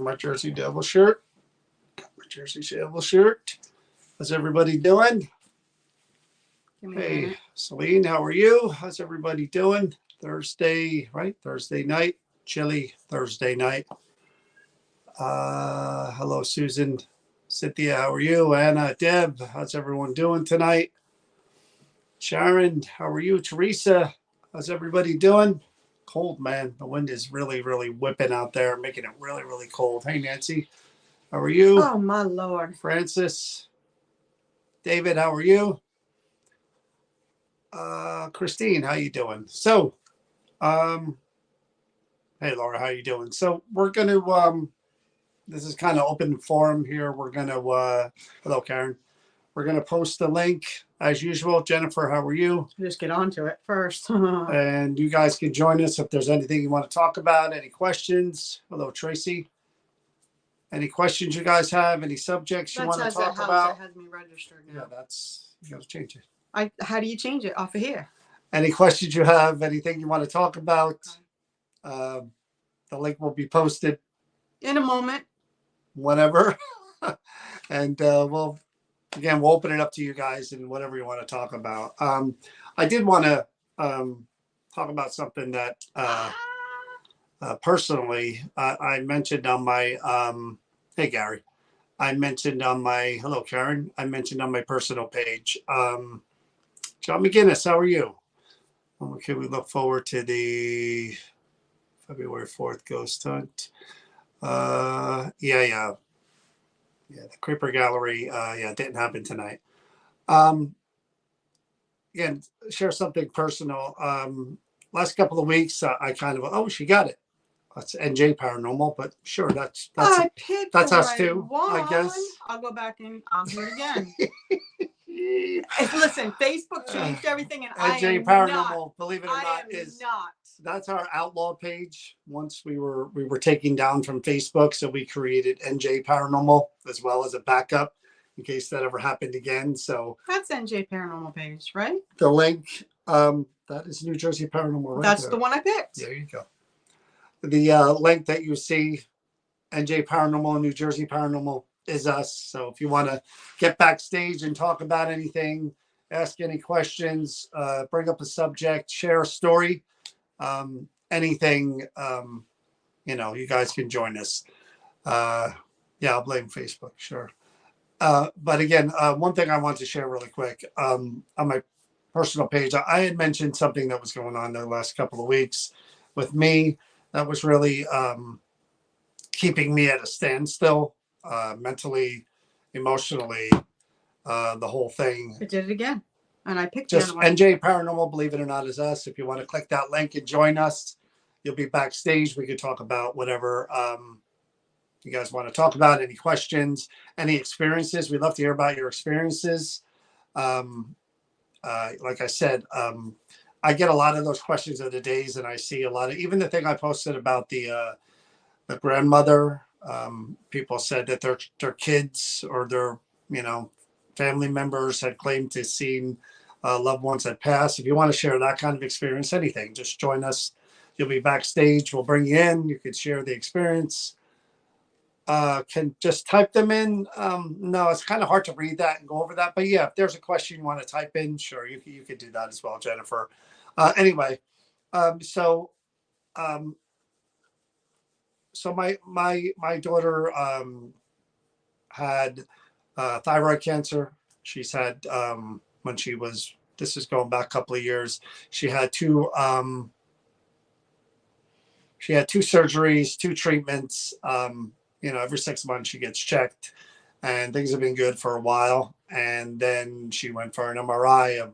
my Jersey Devil shirt. Got my Jersey Devil shirt. How's everybody doing? Hey, Celine, how are you? How's everybody doing? Thursday, right? Thursday night. Chilly Thursday night. Hello, Susan. Cynthia, how are you? Anna, Deb, how's everyone doing tonight? Sharon, how are you? Teresa, how's everybody doing? Cold, man. The wind is really, really whipping out there, making it really, really cold. Hey, Nancy, how are you? Oh, my Lord. Francis, David, how are you? Christine, how you doing? So, hey, Laura, how you doing? So we're going to, this is kind of open forum here. We're going to, hello, Karen. We're going to post the link as usual. Jennifer, how are you? Just get onto it first. And you guys can join us if there's anything you want to talk about, any questions. Hello, Tracy. Any questions you guys have? Any subjects you want to talk about? That has me registered now. Yeah, that's, you got to change it. How do you change it off of here? Any questions you have, anything you want to talk about, the link will be posted in a moment. Whenever. And we'll open it up to you guys and whatever you want to talk about. I did want to talk about something that personally I mentioned on my, hey, Gary. I mentioned on my, hello, Karen. I mentioned on my personal page. John McGinnis, how are you? Okay, we look forward to the February 4th ghost hunt. Yeah, the Creeper Gallery, it didn't happen tonight. Again, share something personal. Last couple of weeks, I kind of, she got it. That's NJ Paranormal, but sure, that's us too, I guess. I'll go back and I'll do it again. Listen, Facebook changed everything, and NJ Paranormal, believe it or not, is that's our outlaw page. Once we were taken down from Facebook, so we created NJ Paranormal as well as a backup in case that ever happened again. So that's NJ Paranormal page, right? The link, that is New Jersey Paranormal. Right, that's there. The one I picked. There you go. The link that you see, NJ Paranormal and New Jersey Paranormal, is us. So if you want to get backstage and talk about anything, ask any questions, bring up a subject, share a story, anything, you guys can join us. I'll blame Facebook, sure. But again, one thing I want to share really quick, on my personal page, I had mentioned something that was going on the last couple of weeks with me that was really keeping me at a standstill, mentally, emotionally, the whole thing. I did it again, and I picked just NJ Paranormal, believe it or not, is us. If you want to click that link and join us, you'll be backstage. We could talk about whatever you guys want to talk about, any questions, any experiences. We'd love to hear about your experiences. Like I said, I get a lot of those questions of the days, and I see a lot of, even the thing I posted about the grandmother. People said that their kids or their family members had claimed to seen loved ones that passed. If you want to share that kind of experience, anything, just join us. You'll be backstage. We'll bring you in. You can share the experience. Can just type them in. No, it's kind of hard to read that and go over that. But yeah, if there's a question you want to type in, sure, you could do that as well, Jennifer. Anyway, so my daughter had thyroid cancer. She's had when she was, this is going back a couple of years, she had two surgeries, 2 treatments. Every 6 months she gets checked, and things have been good for a while. And then she went for an MRI of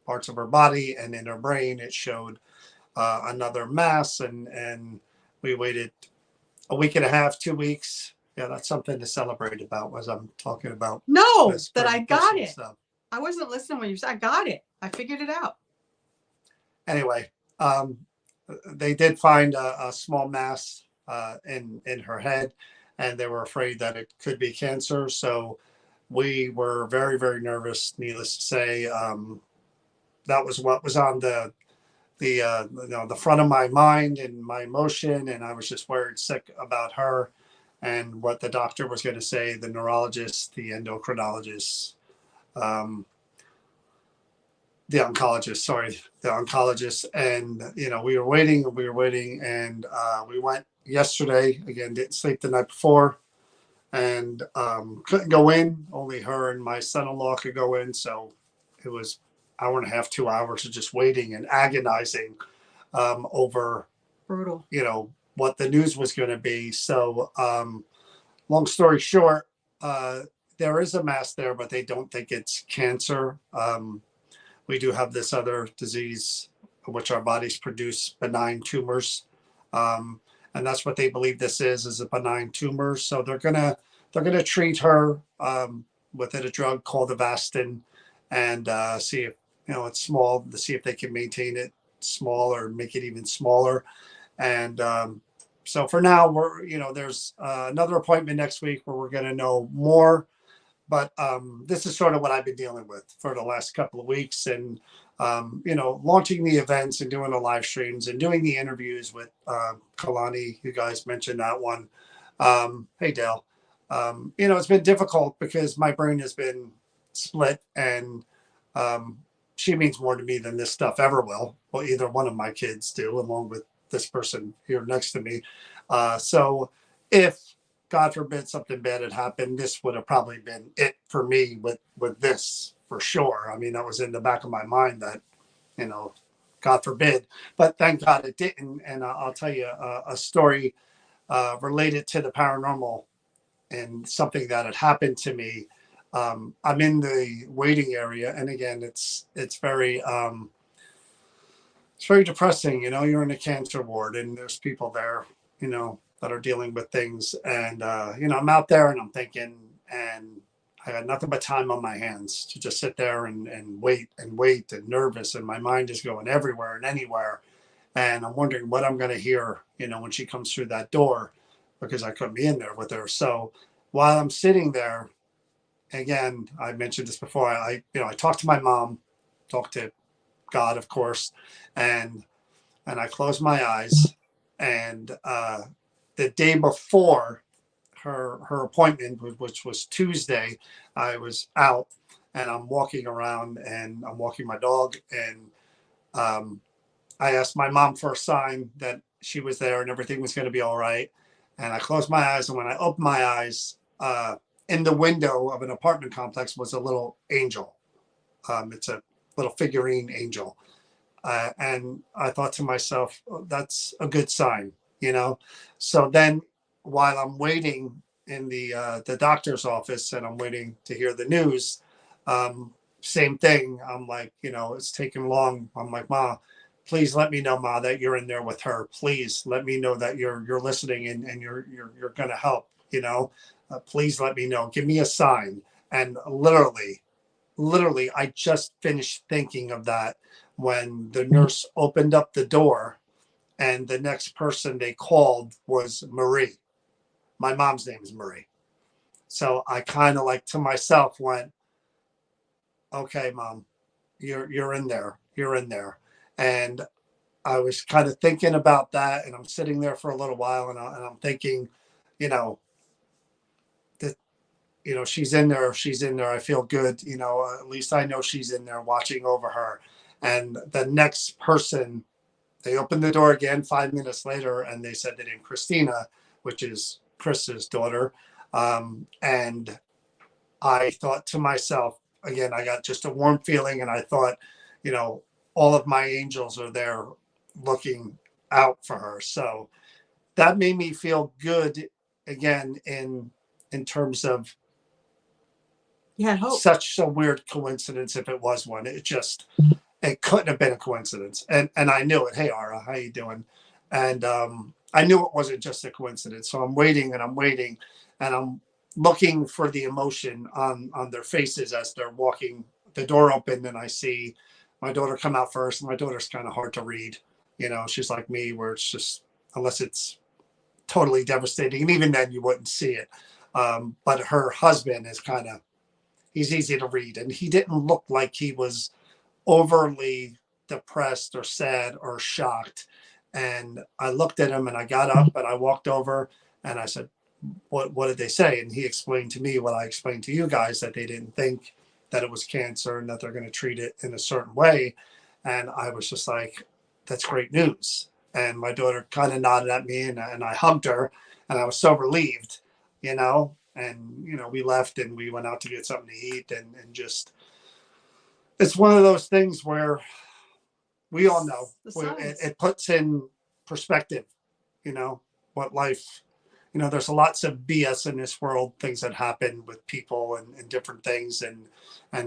parts of her body, and in her brain it showed another mass, and we waited a week and a half, 2 weeks. Yeah, that's something to celebrate about, as I'm talking about. No, that I got it. Stuff. I wasn't listening when you said I got it. I figured it out. Anyway, they did find a small mass in her head, and they were afraid that it could be cancer. So we were very, very nervous. Needless to say, that was what was on the front of my mind and my emotion, and I was just worried sick about her. and what the doctor was going to say, the neurologist, the endocrinologist, um, the oncologist, sorry, the oncologist. And, we were waiting, and we went yesterday. Again, didn't sleep the night before, and couldn't go in. Only her and my son-in-law could go in. So it was hour and a half, 2 hours of just waiting and agonizing over, Brutal. what the news was going to be. So long story short, there is a mass there, but they don't think it's cancer. We do have this other disease, which our bodies produce benign tumors, and that's what they believe this is a benign tumor. So they're gonna treat her with a drug called Avastin, and see if it's small, to see if they can maintain it small or make it even smaller. And so for now, there's another appointment next week where we're going to know more. But this is sort of what I've been dealing with for the last couple of weeks, and launching the events and doing the live streams and doing the interviews with Kalani. You guys mentioned that one. Hey, Dale. It's been difficult because my brain has been split, and she means more to me than this stuff ever will. Well, either one of my kids do, along with this person here next to me. So if God forbid something bad had happened, this would have probably been it for me with this for sure. I mean, that was in the back of my mind that, God forbid, but thank God it didn't. And I'll tell you a story related to the paranormal and something that had happened to me. I'm in the waiting area, and again, it's very depressing. You're in a cancer ward, and there's people there, that are dealing with things. And, I'm out there and I'm thinking, and I got nothing but time on my hands to just sit there and wait and nervous. And my mind is going everywhere and anywhere. And I'm wondering what I'm going to hear, when she comes through that door, because I couldn't be in there with her. So while I'm sitting there, again, I mentioned this before, I talked to my mom, talked to God, of course, and I closed my eyes, and the day before her appointment, which was Tuesday, I was out and I'm walking around and I'm walking my dog, and I asked my mom for a sign that she was there and everything was going to be all right. And I closed my eyes, and when I opened my eyes, in the window of an apartment complex was a little angel. It's a little figurine angel. And I thought to myself, oh, that's a good sign, So then, while I'm waiting in the doctor's office and I'm waiting to hear the news, same thing. I'm like, it's taking long. I'm like, Ma, please let me know, Ma, that you're in there with her. Please let me know that you're listening, and you're gonna help. Please let me know. Give me a sign. And literally, I just finished thinking of that when the nurse opened up the door, and the next person they called was Marie. My mom's name is Marie. So I kind of like to myself went, okay, Mom, you're in there. You're in there. And I was kind of thinking about that, and I'm sitting there for a little while, and I'm thinking, you know, that, she's in there. She's in there. I feel good. At least I know she's in there watching over her. And the next person, they opened the door again 5 minutes later, and they said the name Christina, which is Chris's daughter. And I thought to myself, again, I got just a warm feeling, and I thought, all of my angels are there looking out for her. So that made me feel good again in terms of hope. such a weird coincidence. If it was one, it couldn't have been a coincidence. And I knew it. Hey, Ara, how you doing? And I knew it wasn't just a coincidence. So I'm waiting and I'm waiting, and I'm looking for the emotion on their faces as they're walking. The door opened, and I see my daughter come out first. And my daughter's kind of hard to read. She's like me, where it's just, unless it's totally devastating, and even then you wouldn't see it. But her husband is he's easy to read, and he didn't look like he was overly depressed or sad or shocked. And I looked at him, and I got up and I walked over and I said, what did they say? And he explained to me what I explained to you guys, that they didn't think that it was cancer and that they're going to treat it in a certain way. And I was just like, that's great news. And my daughter kind of nodded at me, and I hugged her, and I was so relieved, you know. And, you know, we left and we went out to get something to eat, and just, it's one of those things where we all know where it puts in perspective, you know, what life, you know, there's lots of BS in this world, things that happen with people and different things, and,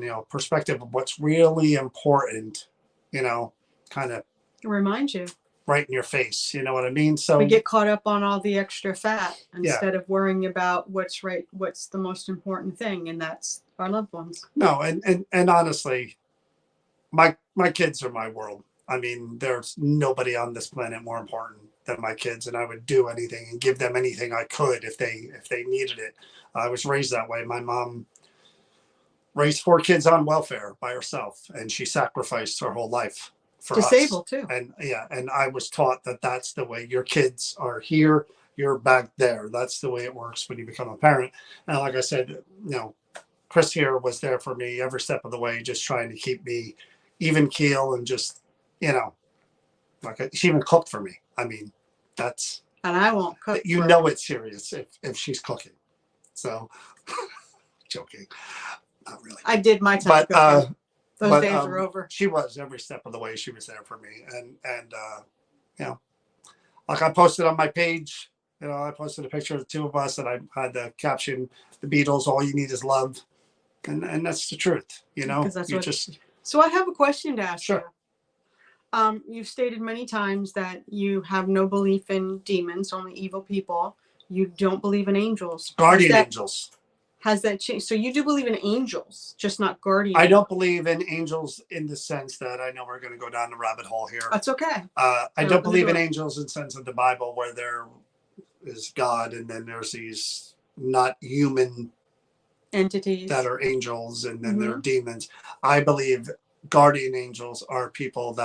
you know, perspective of what's really important, you know, kind of remind you right in your face. You know what I mean? So we get caught up on all the extra fat instead of worrying about what's the most important thing, and that's our loved ones. No, and honestly, my kids are my world. I mean, there's nobody on this planet more important than my kids, and I would do anything and give them anything I could if they needed it. I was raised that way. My mom raised 4 kids on welfare by herself, and she sacrificed her whole life for disabled us. Too. And and I was taught that that's the way. Your kids are here, you're back there. That's the way it works when you become a parent. And like I said, you know, Chris here was there for me every step of the way, just trying to keep me even keel, and just, you know, like she even cooked for me. I mean, that's, and I won't cook. You know, it's serious if she's cooking. So joking, not really. I did my time, but those days are over. She was every step of the way. She was there for me, and you know, like I posted on my page. You know, I posted a picture of the 2 of us, and I had the caption, "The Beatles, all you need is love," and that's the truth. You know, you just. So I have a question to ask you. You've stated many times that you have no belief in demons, only evil people. You don't believe in angels. Guardian angels. Has that changed? So you do believe in angels, just not guardian. I don't believe in angels in the sense that, I know we're going to go down the rabbit hole here. That's okay. I don't believe in angels in the sense of the Bible, where there is God and then there's these not human entities that are angels, and then there are demons. I believe guardian angels are people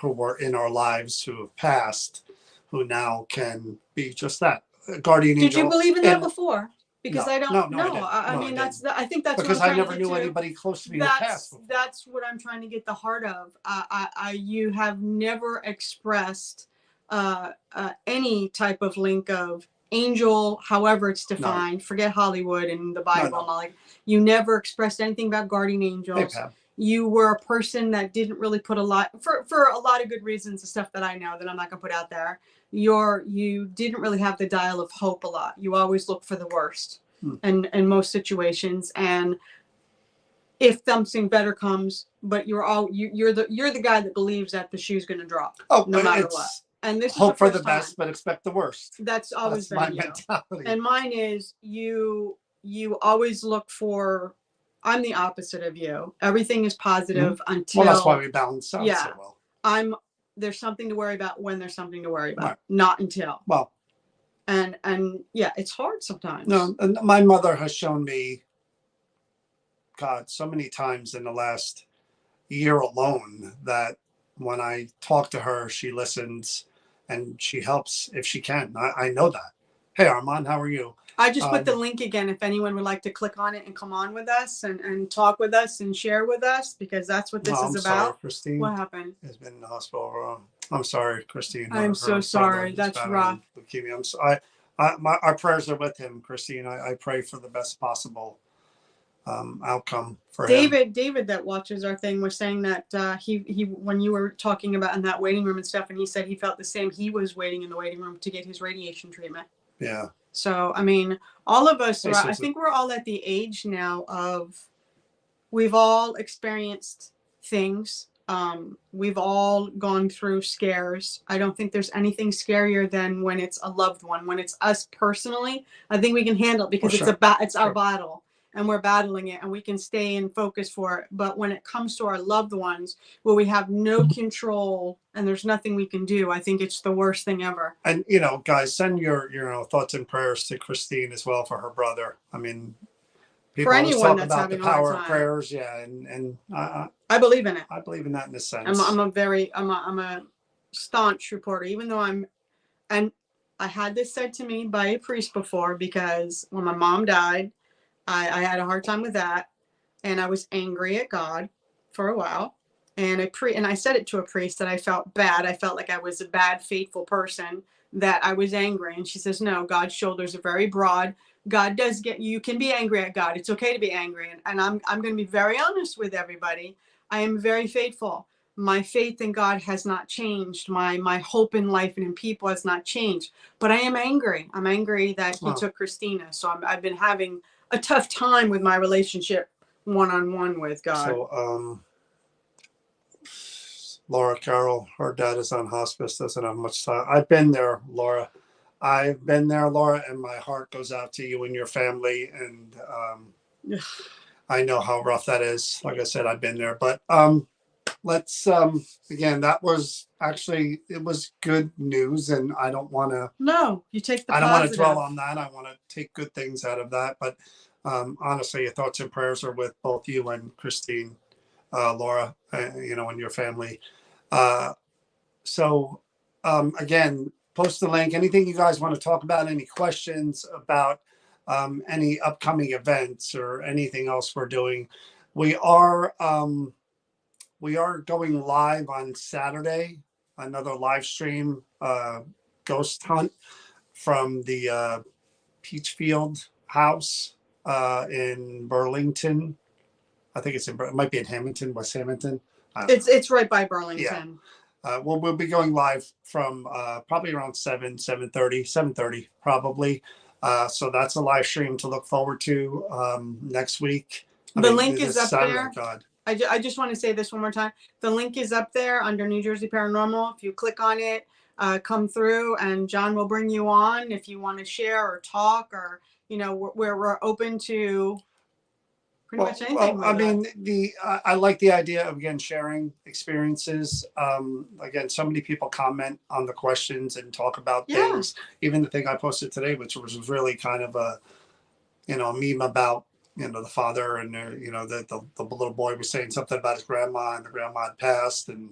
who were in our lives, who have passed, who now can be just that, a guardian angel. Did you believe in that before? Because no, I don't know. I mean, I think that's because what I never knew anybody close to me who passed before. That's what I'm trying to get the heart of. You have never expressed any type of link of angel, however it's defined. No. Forget Hollywood and the Bible and all that. You never expressed anything about guardian angels. You were a person that didn't really put a lot, for a lot of good reasons, the stuff that I know that I'm not gonna put out there. You didn't really have the dial of hope a lot. You always look for the worst in most situations. And if something better comes, but you're the guy that believes that the shoe's gonna drop no matter what. And this hope is for the best, but expect the worst. That's always been my mentality. And mine is you always look for. I'm the opposite of you. Everything is positive until. Well, that's why we balance out so well. There's something to worry about when there's something to worry about, not until. Well. And yeah, it's hard sometimes. No, and my mother has shown me, God, so many times in the last year alone, that when I talk to her, she listens and she helps if she can. I know that. Hey, Armand, how are you? I just put the link again if anyone would like to click on it and come on with us and talk with us and share with us, because that's what this is about. Sorry, Christine. What happened? Has been in the hospital. I'm sorry, Christine. I'm so sorry. That's rough. Leukemia. I'm sorry. Our prayers are with him, Christine. I pray for the best possible outcome for him. David that watches our thing was saying that he when you were talking about in that waiting room and stuff, and he said he felt the same. He was waiting in the waiting room to get his radiation treatment. Yeah. So, I mean, all of us, I think we're all at the age now of, we've all experienced things. We've all gone through scares. I don't think there's anything scarier than when it's a loved one. When it's us personally, I think we can handle it because it's our battle. And we're battling it, and we can stay in focus for it. But when it comes to our loved ones, where we have no control and there's nothing we can do, I think it's the worst thing ever. And, guys, send your thoughts and prayers to Christine as well for her brother. I mean, people always talk about the power of prayers. Yeah. And I believe in it. I believe in that in a sense. I'm a staunch reporter, even though and I had this said to me by a priest before, because when my mom died, I had a hard time with that, and I was angry at God for a while. And I said it to a priest that I felt bad. I felt like I was a bad, faithful person, that I was angry. And she says, no, God's shoulders are very broad. God does you can be angry at God. It's okay to be angry. And I'm going to be very honest with everybody. I am very faithful. My faith in God has not changed. My hope in life and in people has not changed. But I am angry. I'm angry that he took Christina. So I've been having a tough time with my relationship one-on-one with God. So, Laura Carroll, her dad is on hospice, doesn't have much time. I've been there, Laura. I've been there, Laura, and my heart goes out to you and your family. And I know how rough that is. Like I said, I've been there. But let's again, that was actually, it was good news, and I don't want to. No, you take the I don't want to positive. dwell on that. I want to take good things out of that. But honestly, your thoughts and prayers are with both you and Christine, Laura, you know, and your family. So again, post the link. Anything you guys want to talk about, any questions about any upcoming events or anything else we're doing. We are going live on Saturday, another live stream, ghost hunt from the Peachfield house in Burlington. I think it might be in Hamilton, West Hamilton. It's right by Burlington. Yeah. We'll be going live from probably around 7:30 probably. So that's a live stream to look forward to next week. The link is up Saturday, there. God. I just want to say this one more time. The link is up there under New Jersey Paranormal. If you click on it, come through, and John will bring you on if you want to share or talk, or, you know, we're open to pretty much anything. Well, I mean, I like the idea of, again, sharing experiences. Again, so many people comment on the questions and talk about things. Even the thing I posted today, which was really kind of a, you know, a meme about, you know, the father and you know, the little boy was saying something about his grandma, and the grandma had passed, and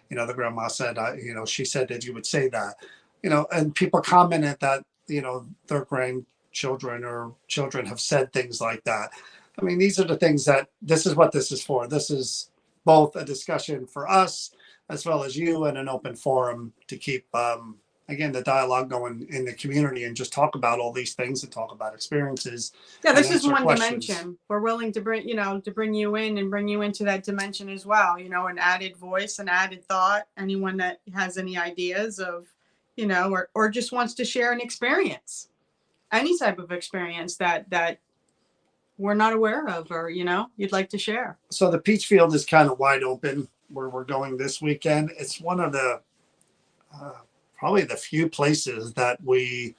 you know, the grandma said, you know, she said that you would say that, you know, and people commented that, you know, their grandchildren or children have said things like that. I mean, these are the things that, this is what this is for. This is both a discussion for us as well as you, and an open forum to keep again, the dialogue going in the community, and just talk about all these things and talk about experiences. Yeah, this is one dimension. We're willing to bring, you know, to bring you in and bring you into that dimension as well. You know, an added voice, an added thought. Anyone that has any ideas of, you know, or just wants to share an experience, any type of experience that we're not aware of, or, you know, you'd like to share. So the Peachfield is kind of wide open where we're going this weekend. It's one of the probably the few places that we,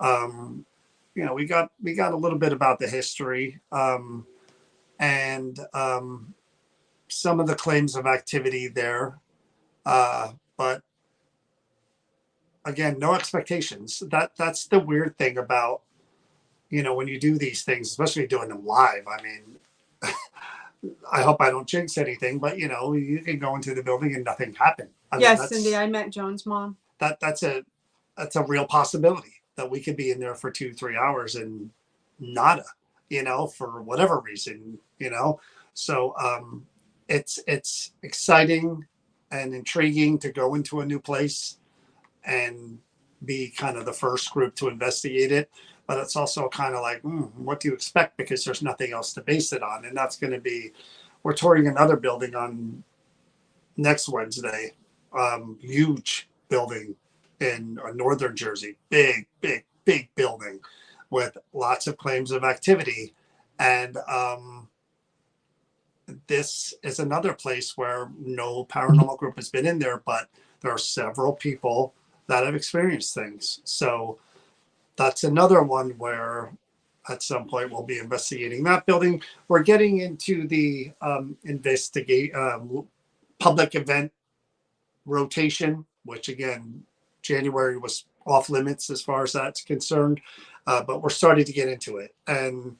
you know, we got a little bit about the history and some of the claims of activity there, but again, no expectations. That's the weird thing about, you know, when you do these things, especially doing them live. I mean, I hope I don't jinx anything, but you know, you can go into the building and nothing happened. Yes, Cindy, I met John's mom. That's a real possibility that we could be in there for 2-3 hours and nada, you know, for whatever reason, you know. So it's exciting and intriguing to go into a new place and be kind of the first group to investigate it. But it's also kind of like, what do you expect? Because there's nothing else to base it on. And that's going to be, we're touring another building on next Wednesday, huge building in northern Jersey, big building with lots of claims of activity. And this is another place where no paranormal group has been in there, but there are several people that have experienced things. So that's another one where at some point we'll be investigating that building. We're getting into the public event rotation, which again, January was off limits as far as that's concerned, but we're starting to get into it. And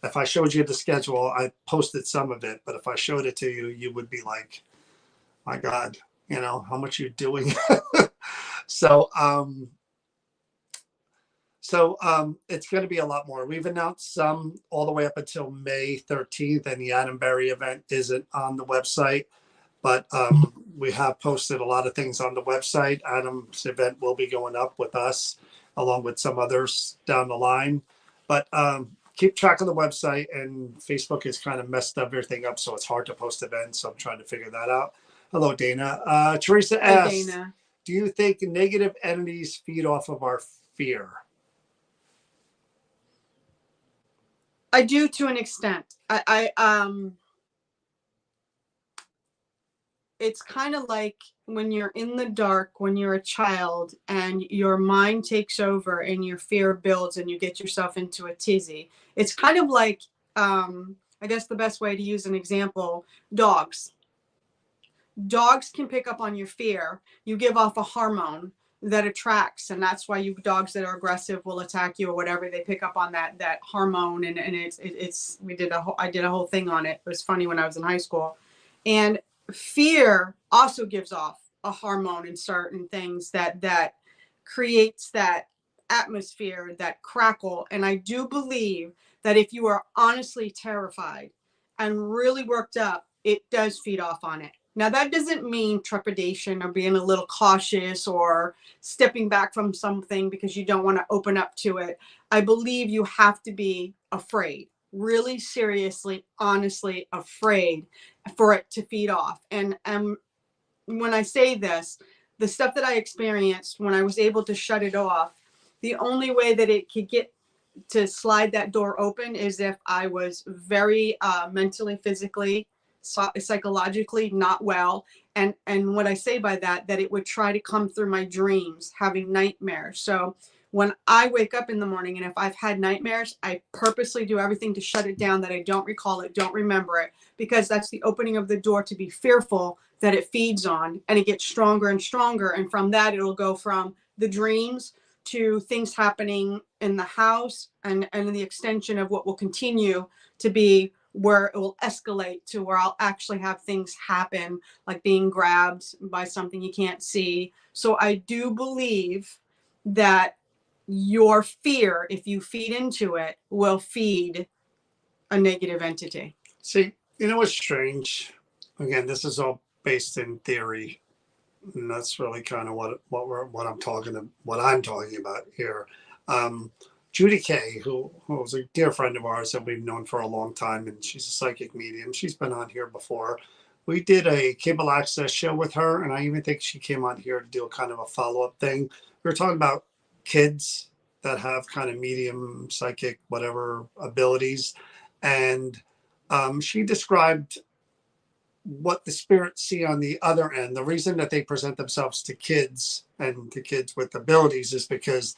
if I showed you the schedule, I posted some of it, but if I showed it to you, you would be like, my God, you know, how much you're doing. So So it's going to be a lot more. We've announced some all the way up until May 13th, and the Adam Berry event isn't on the website. But we have posted a lot of things on the website. Adam's event will be going up with us, along with some others down the line. But keep track of the website, and Facebook has kind of messed everything up, so it's hard to post events. So I'm trying to figure that out. Hello, Dana. Teresa Hi, asks, Dana. do you think negative entities feed off of our fear? I do, to an extent. It's kind of like when you're in the dark, when you're a child and your mind takes over and your fear builds and you get yourself into a tizzy. It's kind of like, I guess the best way to use an example, dogs. Dogs can pick up on your fear. You give off a hormone that attracts, and that's why dogs that are aggressive will attack you or whatever. They pick up on that hormone, and it's I did a whole thing on it. It was funny when I was in high school. And fear also gives off a hormone in certain things that creates that atmosphere, that crackle. And I do believe that if you are honestly terrified and really worked up, it does feed off on it. Now, that doesn't mean trepidation or being a little cautious or stepping back from something because you don't want to open up to it. I believe you have to be afraid, really seriously, honestly afraid for it to feed off. And when I say this, the stuff that I experienced when I was able to shut it off, the only way that it could get to slide that door open is if I was very mentally, physically, psychologically not well. And what I say by that it would try to come through my dreams, having nightmares. So when I wake up in the morning and if I've had nightmares, I purposely do everything to shut it down, that I don't recall it, don't remember it, because that's the opening of the door to be fearful that it feeds on, and it gets stronger and stronger. And from that, it'll go from the dreams to things happening in the house, and the extension of what will continue to be where it will escalate to where I'll actually have things happen, like being grabbed by something you can't see. So I do believe that your fear, if you feed into it, will feed a negative entity. See, you know what's strange? Again, this is all based in theory, and that's really kind of what I'm talking about here. Judy Kay, who was a dear friend of ours that we've known for a long time, and she's a psychic medium. She's been on here before. We did a cable access show with her, and I even think she came on here to do a kind of a follow-up thing. We were talking about kids that have kind of medium, psychic, whatever abilities, and she described what the spirits see on the other end. The reason that they present themselves to kids and to kids with abilities is because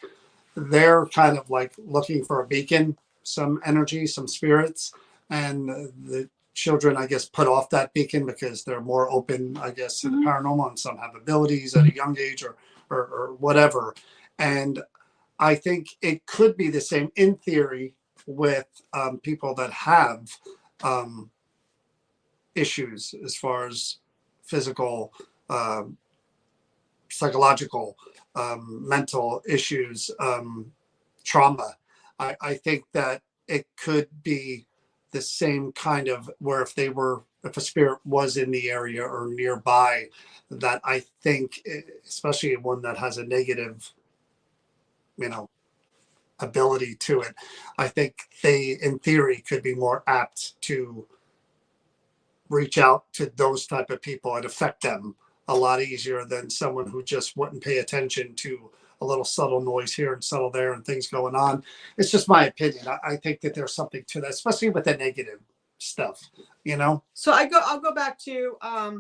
they're kind of like looking for a beacon, some energy, some spirits, and the children, I guess, put off that beacon because they're more open, I guess, to the paranormal, and some have abilities at a young age or whatever. And I think it could be the same in theory with people that have issues as far as physical, psychological, mental issues, trauma. I think that it could be the same kind of where if a spirit was in the area or nearby, that I think, especially one that has a negative, ability to it, I think they, in theory, could be more apt to reach out to those type of people and affect them a lot easier than someone who just wouldn't pay attention to a little subtle noise here and subtle there and things going on. It's just my opinion. I think that there's something to that, especially with the negative stuff, So I'll go back to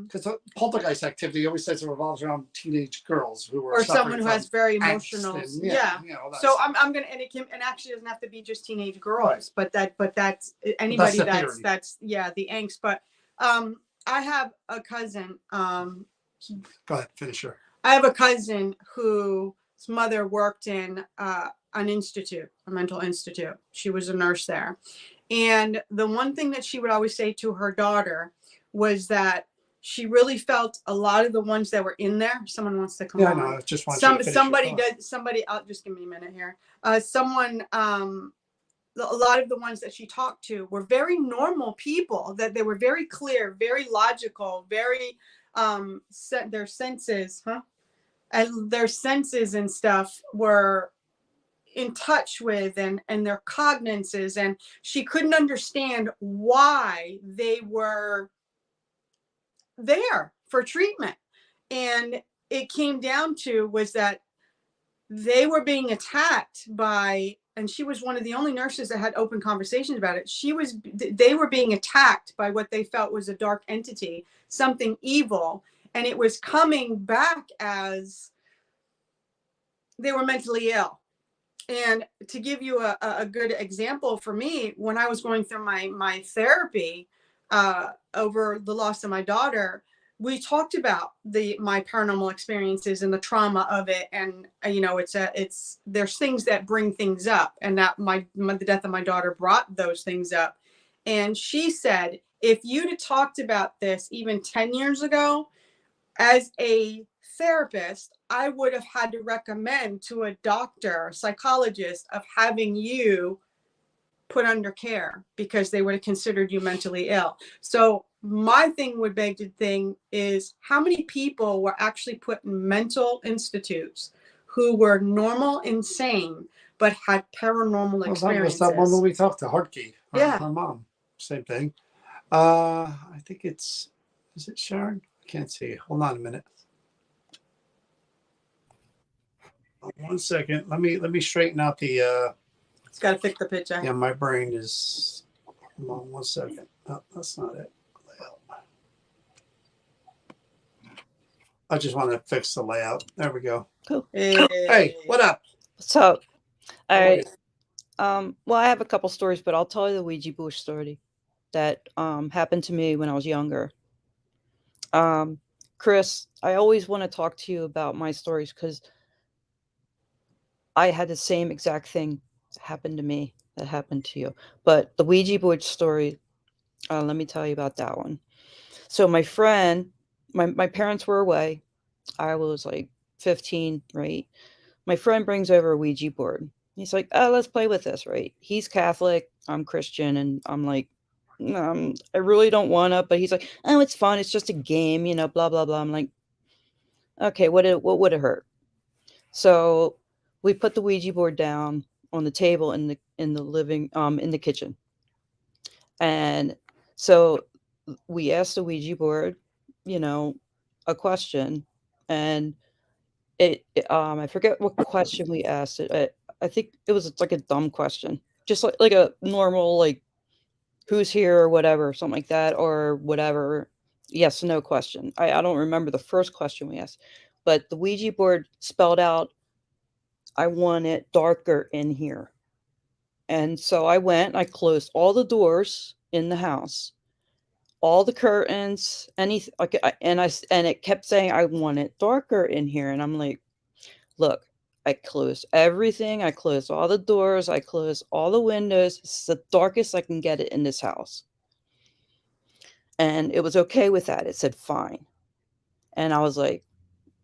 because poltergeist activity always says it revolves around teenage girls who are or someone who has very emotional, and, yeah. So I'm gonna, and it actually doesn't have to be just teenage girls, right. but that's anybody that's the angst. But I have a cousin. Go ahead, finish her. I have a cousin whose mother worked in an institute, a mental institute. She was a nurse there. And the one thing that she would always say to her daughter was that she really felt a lot of the ones that were in there. Someone wants to come Yeah, on. no, I just want you to finish Somebody your thought. does. Somebody. I'll just give me a minute here. Someone. A lot of the ones that she talked to were very normal people. That they were very clear, very logical, very set their senses, and their senses and stuff were in touch with, and their cognizances, and she couldn't understand why they were there for treatment. And it came down to was that they were being attacked by, and she was one of the only nurses that had open conversations about it. They were being attacked by what they felt was a dark entity, something evil, and it was coming back as they were mentally ill. And to give you a good example, for me, when I was going through my therapy over the loss of my daughter, we talked about my paranormal experiences and the trauma of it. And there's things that bring things up, and that the death of my daughter brought those things up. And she said, if you'd have talked about this even 10 years ago, as a therapist, I would have had to recommend to a doctor, a psychologist, of having you put under care, because they would have considered you mentally ill. So my thing would beg to think is, how many people were actually put in mental institutes who were normal, insane, but had paranormal experiences? That one when we talked to Hartke, Yeah. her mom, same thing. I think is it Sharon? I can't see. Hold on a minute. 1 second. Let me straighten out the. It's got to fix the picture. Yeah, my brain is. Hold on 1 second. Oh, that's not it. I just want to fix the layout. There we go. Cool. Hey, what up? So, all right. Alright. Well, I have a couple stories, but I'll tell you the Ouija board story that happened to me when I was younger. Chris, I always want to talk to you about my stories because I had the same exact thing happen to me that happened to you. But the Ouija board story, let me tell you about that one. So my friend, my parents were away. I was like 15, right? My friend brings over a Ouija board. He's like, oh, let's play with this, right? He's Catholic, I'm Christian, and I'm like, I really don't want to, but he's like, oh, it's fun. It's just a game, blah, blah, blah. I'm like, okay, what would it hurt? So we put the Ouija board down on the table in the living, in the kitchen. And so we asked the Ouija board, a question, and I forget what question we asked it. I think it was like a dumb question, just like a normal, like, who's here or whatever, something like that, or whatever. Yes, no question. I don't remember the first question we asked, but the Ouija board spelled out, I want it darker in here. And so I went, I closed all the doors in the house, all the curtains, anything, and it kept saying, I want it darker in here. And I'm like, look, I closed everything. I closed all the doors. I closed all the windows. It's the darkest I can get it in this house. And it was okay with that. It said, fine. And I was like,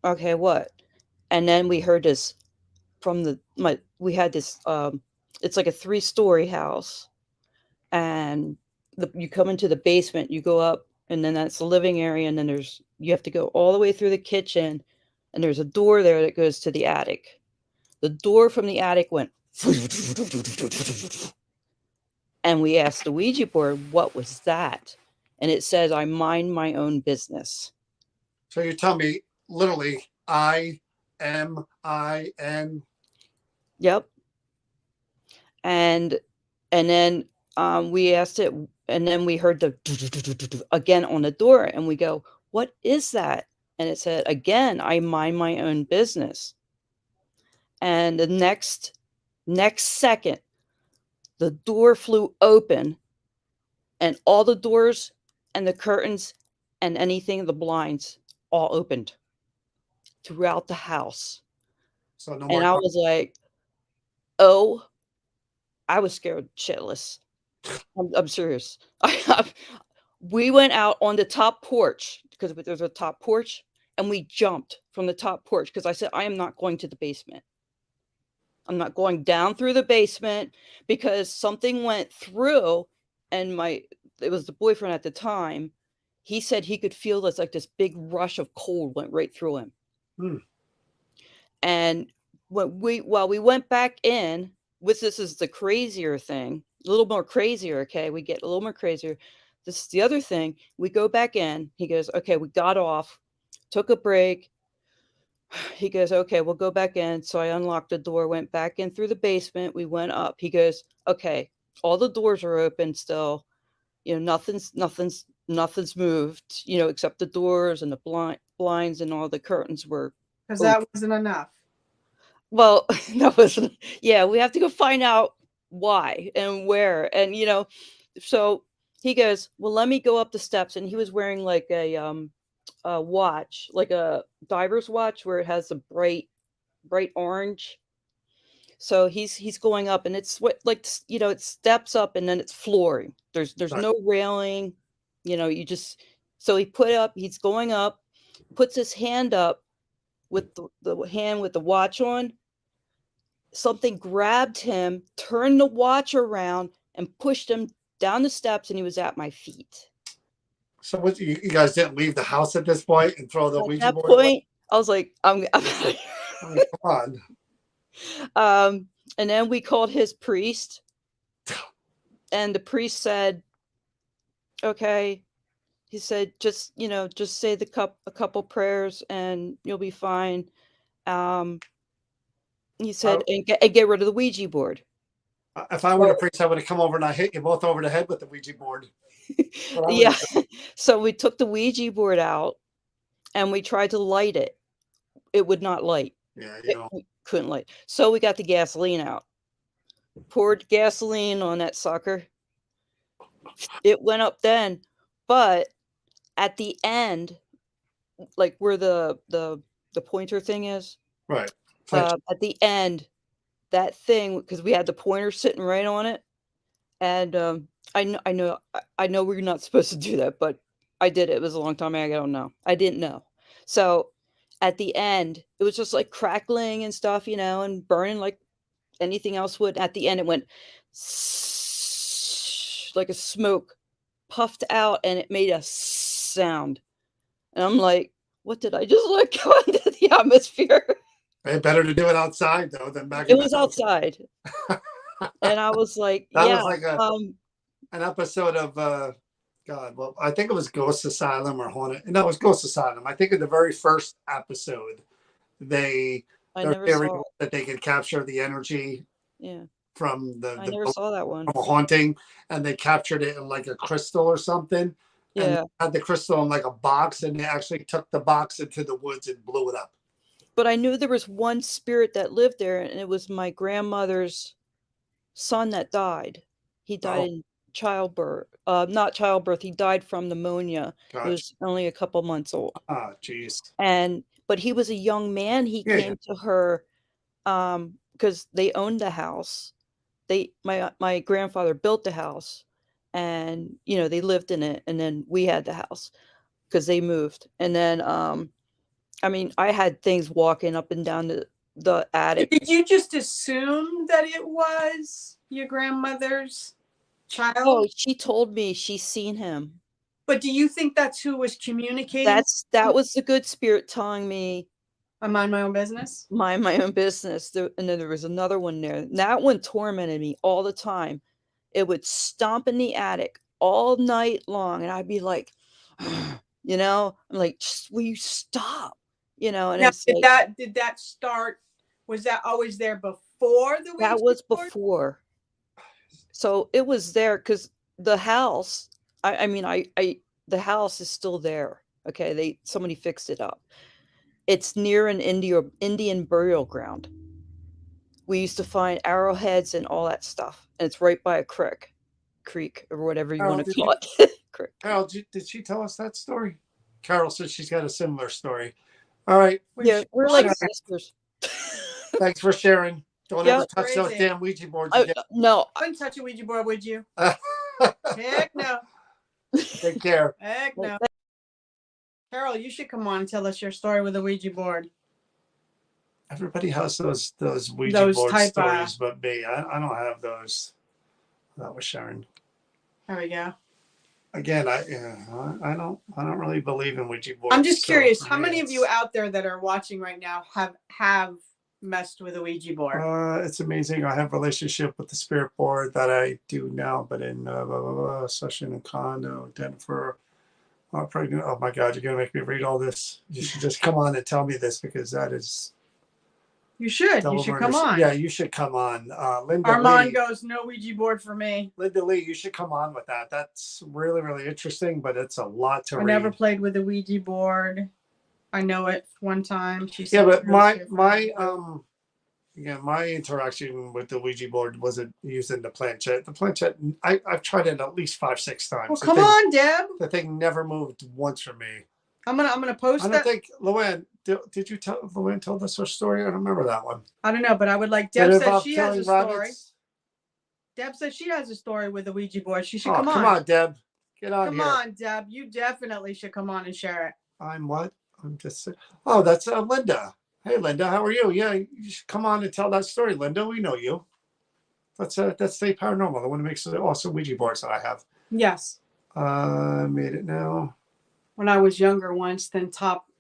okay, what? And then we heard this from we had this, it's like a 3-story house. And you come into the basement, you go up, and then that's the living area. And then you have to go all the way through the kitchen. And there's a door there that goes to the attic. The door from the attic went, and we asked the Ouija board, what was that? And it says, I mind my own business. So you tell me literally IMIN. Yep. And then we asked it, and then we heard the again on the door, and we go, what is that? And it said, again, I mind my own business. And the next second, the door flew open, and all the doors and the curtains and anything, the blinds, all opened throughout the house. So no And more. I was like, oh, I was scared shitless. I'm serious. We went out on the top porch because there's a top porch, and we jumped from the top porch because I said, I am not going to the basement. I'm not going down through the basement because something went through, and it was the boyfriend at the time. He said he could feel this, like this big rush of cold went right through him. Hmm. And while we went back in, this is the crazier thing, a little more crazier. Okay. We get a little more crazier. This is the other thing. We go back in. He goes, okay, we got off, took a break. He goes, okay, we'll go back in. So I unlocked the door, went back in through the basement. We went up. He goes, okay, all the doors are open still. Nothing's moved, except the doors and the blinds and all the curtains were. Because that wasn't enough. Well, that wasn't. Yeah, we have to go find out why and where. And, so he goes, well, let me go up the steps. And he was wearing like a watch, like a diver's watch where it has a bright orange. So he's going up, and it's it steps up and then it's flooring. There's Right. no railing, so he's going up, puts his hand up with the hand with the watch on. Something grabbed him, turned the watch around, and pushed him down the steps, and he was at my feet. So what, you guys didn't leave the house at this point and throw the At Ouija that board away? point, I was like, I'm out of here. I mean, come on. And then we called his priest, and the priest said, okay. He said, just say a couple prayers and you'll be fine. He said, and get rid of the Ouija board. If I were the priest, I would have come over and I hit you both over the head with the Ouija board. Yeah. So we took the Ouija board out and we tried to light it. It would not light. Yeah, We couldn't light. So we got the gasoline out. Poured gasoline on that sucker. It went up then, but at the end, like where the pointer thing is, right. at the end, that thing, because we had the pointer sitting right on it, and I know we're not supposed to do that, but I did it. It was a long time ago. I don't know. I didn't know. So at the end, it was just like crackling and stuff, and burning like anything else would. At the end, it went like a smoke puffed out, and it made a sound. And I'm like, what did I just let go into the atmosphere? It's better to do it outside though than back. It was outside. And I was like, that yeah. was like an episode of God. Well, I think it was Ghost Asylum or Haunted. No, it was Ghost Asylum. I think in the very first episode, their theory was that they could capture the energy. Yeah. From I never saw that one. From a haunting, and they captured it in like a crystal or something. Yeah. And they had the crystal in like a box, and they actually took the box into the woods and blew it up. But I knew there was one spirit that lived there, and it was my grandmother's son that died. He died in childbirth. Not childbirth. He died from pneumonia. Gotcha. He was only a couple months old. Oh, jeez. But he was a young man. He came to her because they owned the house. My grandfather built the house, and they lived in it, and then we had the house because they moved. And then I had things walking up and down the attic. Did you just assume that it was your grandmother's child? Oh, she told me she's seen him. But do you think that's who was communicating? That was the good spirit telling me, I mind my own business. Mind my own business. And then there was another one there. That one tormented me all the time. It would stomp in the attic all night long, and I'd be like, I'm like, just will you stop? And now, it's did that start? Was that always there before the Ouija that was board? before. So it was there because the house. The house is still there. Okay, somebody fixed it up. It's near an Indian burial ground. We used to find arrowheads and all that stuff, and it's right by a creek or whatever you want to call it. Carol, did she tell us that story? Carol said she's got a similar story. All right. Yeah, we're like sisters. Thanks for sharing. Don't ever touch those damn Ouija boards again. No. I wouldn't touch a Ouija board, would you? Heck no. Take care. Heck no. Carol, you should come on and tell us your story with the Ouija board. Everybody has those Ouija Those board type, stories, but me. I don't have those. That was Sharon. There we go. Again, I don't really believe in Ouija boards. I'm just so curious, for how me, many of you out there that are watching right now have messed with a Ouija board? It's amazing. I have a relationship with the spirit board that I do now, but in session in condo, Denver. Pregnant. Oh my God, you're gonna make me read all this. You should just come on and tell me this because that is. You should. double You should murder. come on. Yeah, you should come on. Linda Armand Lee. goes, no Ouija board for me. Linda Lee, you should come on with that. That's really, really interesting, but it's a lot to I read. never played with a Ouija board. I know it one time. She said Yeah, but it my my interaction with the Ouija board wasn't using the planchette. The planchette, I've tried it at least 5-6 times. Well, come on, Deb. The thing never moved once for me. I'm gonna post I that. don't think Luann, did you tell Luann told us her story? I don't remember that one. I don't know, but I would like Deb said she has a story. Deb said she has a story with the Ouija board. She should come on. Come on, Deb. Get on Come here. on, Deb. You definitely should come on and share it. I'm what? I'm just. Oh, that's Linda. Hey, Linda, how are you? Yeah, you should come on and tell that story, Linda. We know you. That's Stay Paranormal, the one who makes the awesome Ouija boards that I have. Yes. Made it now. When I was younger once, then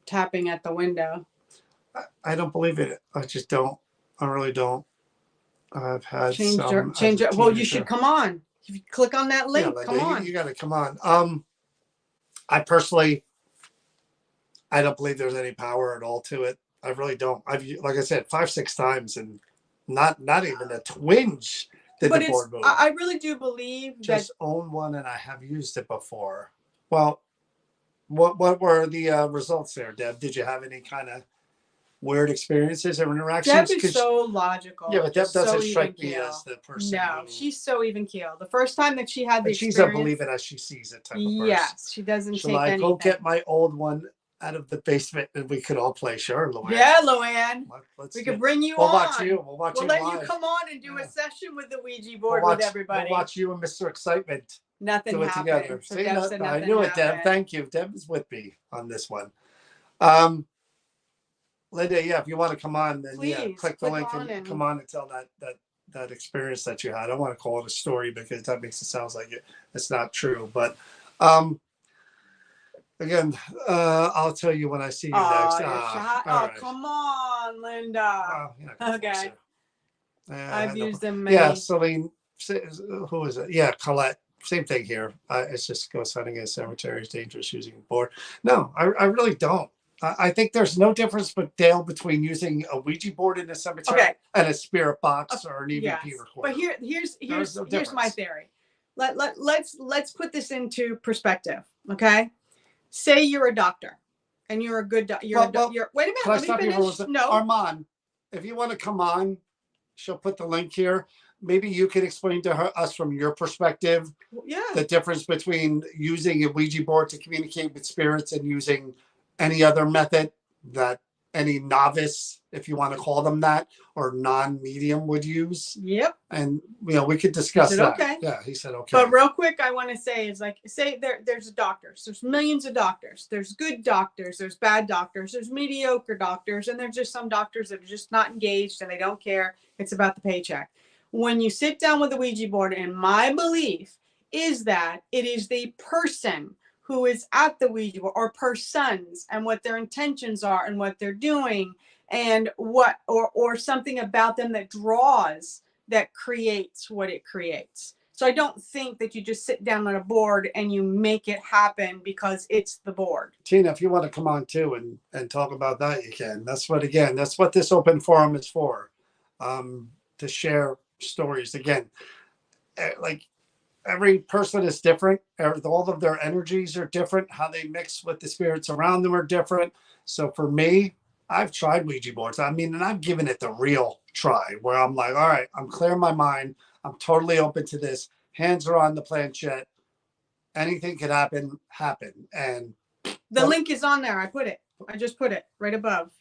tapping at the window. I don't believe it. I just don't. I really don't. I've had change some. it. Well, you should come on. If you click on that link, Linda, come on. You got to come on. I personally, I don't believe there's any power at all to it. I really don't. Like I said, 5-6 times and not even a twinge did the board move. I really do believe just own one, and I have used it before. Well, what were the results there, Deb? Did you have any kind of weird experiences or interactions? Deb is so logical. Yeah, but Deb doesn't strike me as the person. No, she's so even keel. The first time that she had the she's a believe it as she sees it type of person. Yes, she doesn't take anything. Go get my old one out of the basement and we could all play. Sure, Luann. Yeah, Luann. We could bring you on. Watch you. We'll watch you. We'll let you come on and do a session with the Ouija board with everybody. We'll watch you and Mr. Excitement. Nothing happened. Together. So Deb I knew it, Deb. Thank you. Deb is with me on this one. Linda, yeah, if you want to come on, then click the link and come on and tell that experience that you had. I don't want to call it a story because that makes it sound like it's not true. But again, I'll tell you when I see you next. Right. Come on, Linda. Okay. I've used them. Yeah, Celine. Who is it? Yeah, Colette. Same thing here. It's just ghost hunting in a cemetery is dangerous using a board. No, I really don't. I think there's no difference, Dale, between using a Ouija board in a cemetery and a spirit box or an EVP recorder. But here's my theory. Let's put this into perspective. Okay, say you're a doctor, and you're a good doctor. Wait a minute. Let me finish. No, Armand, if you want to come on, she'll put the link here. Maybe you can explain to us from your perspective the difference between using a Ouija board to communicate with spirits and using any other method that any novice, if you want to call them that, or non-medium would use. Yep. And we could discuss that. Okay. Yeah, he said okay. But real quick, I want to say say there's doctors. There's millions of doctors. There's good doctors. There's bad doctors. There's mediocre doctors, and there's just some doctors that are just not engaged and they don't care. It's about the paycheck. When you sit down with a Ouija board, and my belief is that it is the person who is at the Ouija board, or persons, and what their intentions are and what they're doing, and what or something about them that creates what it creates. So I don't think that you just sit down on a board and you make it happen because it's the board. Tina, if you want to come on too and talk about that, you can. That's what this open forum is for, to share stories. Again, like, every person is different. All of their energies are different. How they mix with the spirits around them are different. So for me, I've tried Ouija boards. I mean, and I've given it the real try where I'm like, all right, I'm clearing my mind. I'm totally open to this. Hands are on the planchette. Anything could happen. And the link is on there. I just put it right above.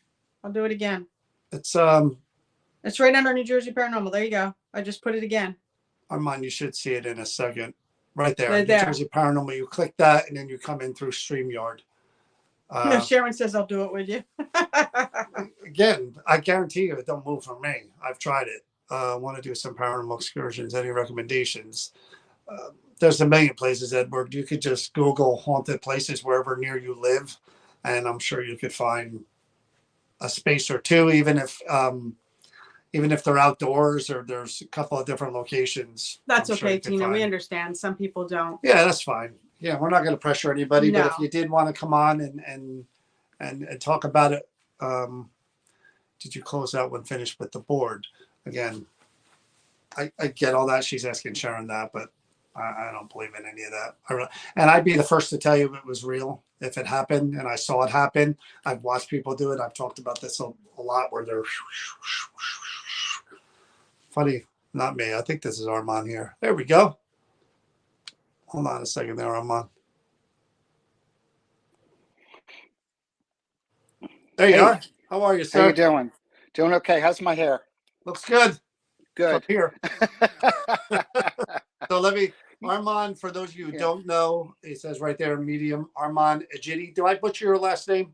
I'll do it again. It's right under New Jersey Paranormal. There you go. I just put it again. Armand, you should see it in a second. Right there, Right New there. Jersey Paranormal. You click that, and then you come in through StreamYard. No, Sharon says I'll do it with you. Again, I guarantee you it don't move from me. I've tried it. I want to do some paranormal excursions. Any recommendations? There's a million places, Edward. You could just Google haunted places wherever near you live, and I'm sure you could find a space or two, even if they're outdoors or there's a couple of different locations. That's I'm sure okay, you could Tina. We find. understand. Some people don't. Yeah, that's fine. Yeah, we're not going to pressure anybody, but if No. you did want to come on and talk about it, did you close out when finished with the board? Again, I get all that. She's asking Sharon that, but I don't believe in any of that. And I'd be the first to tell you if it was real, if it happened and I saw it happen. I've watched people do it. I've talked about this a lot where they're funny. Not me. I think this is Armand here. There we go. Hold on a second there, Armand. There you are. How are you, sir? How you doing? Doing okay. How's my hair? Looks good. From Good. here. So Armand, for those of you who don't know, it says right there, medium, Armand Ajiti. Do I butcher your last name?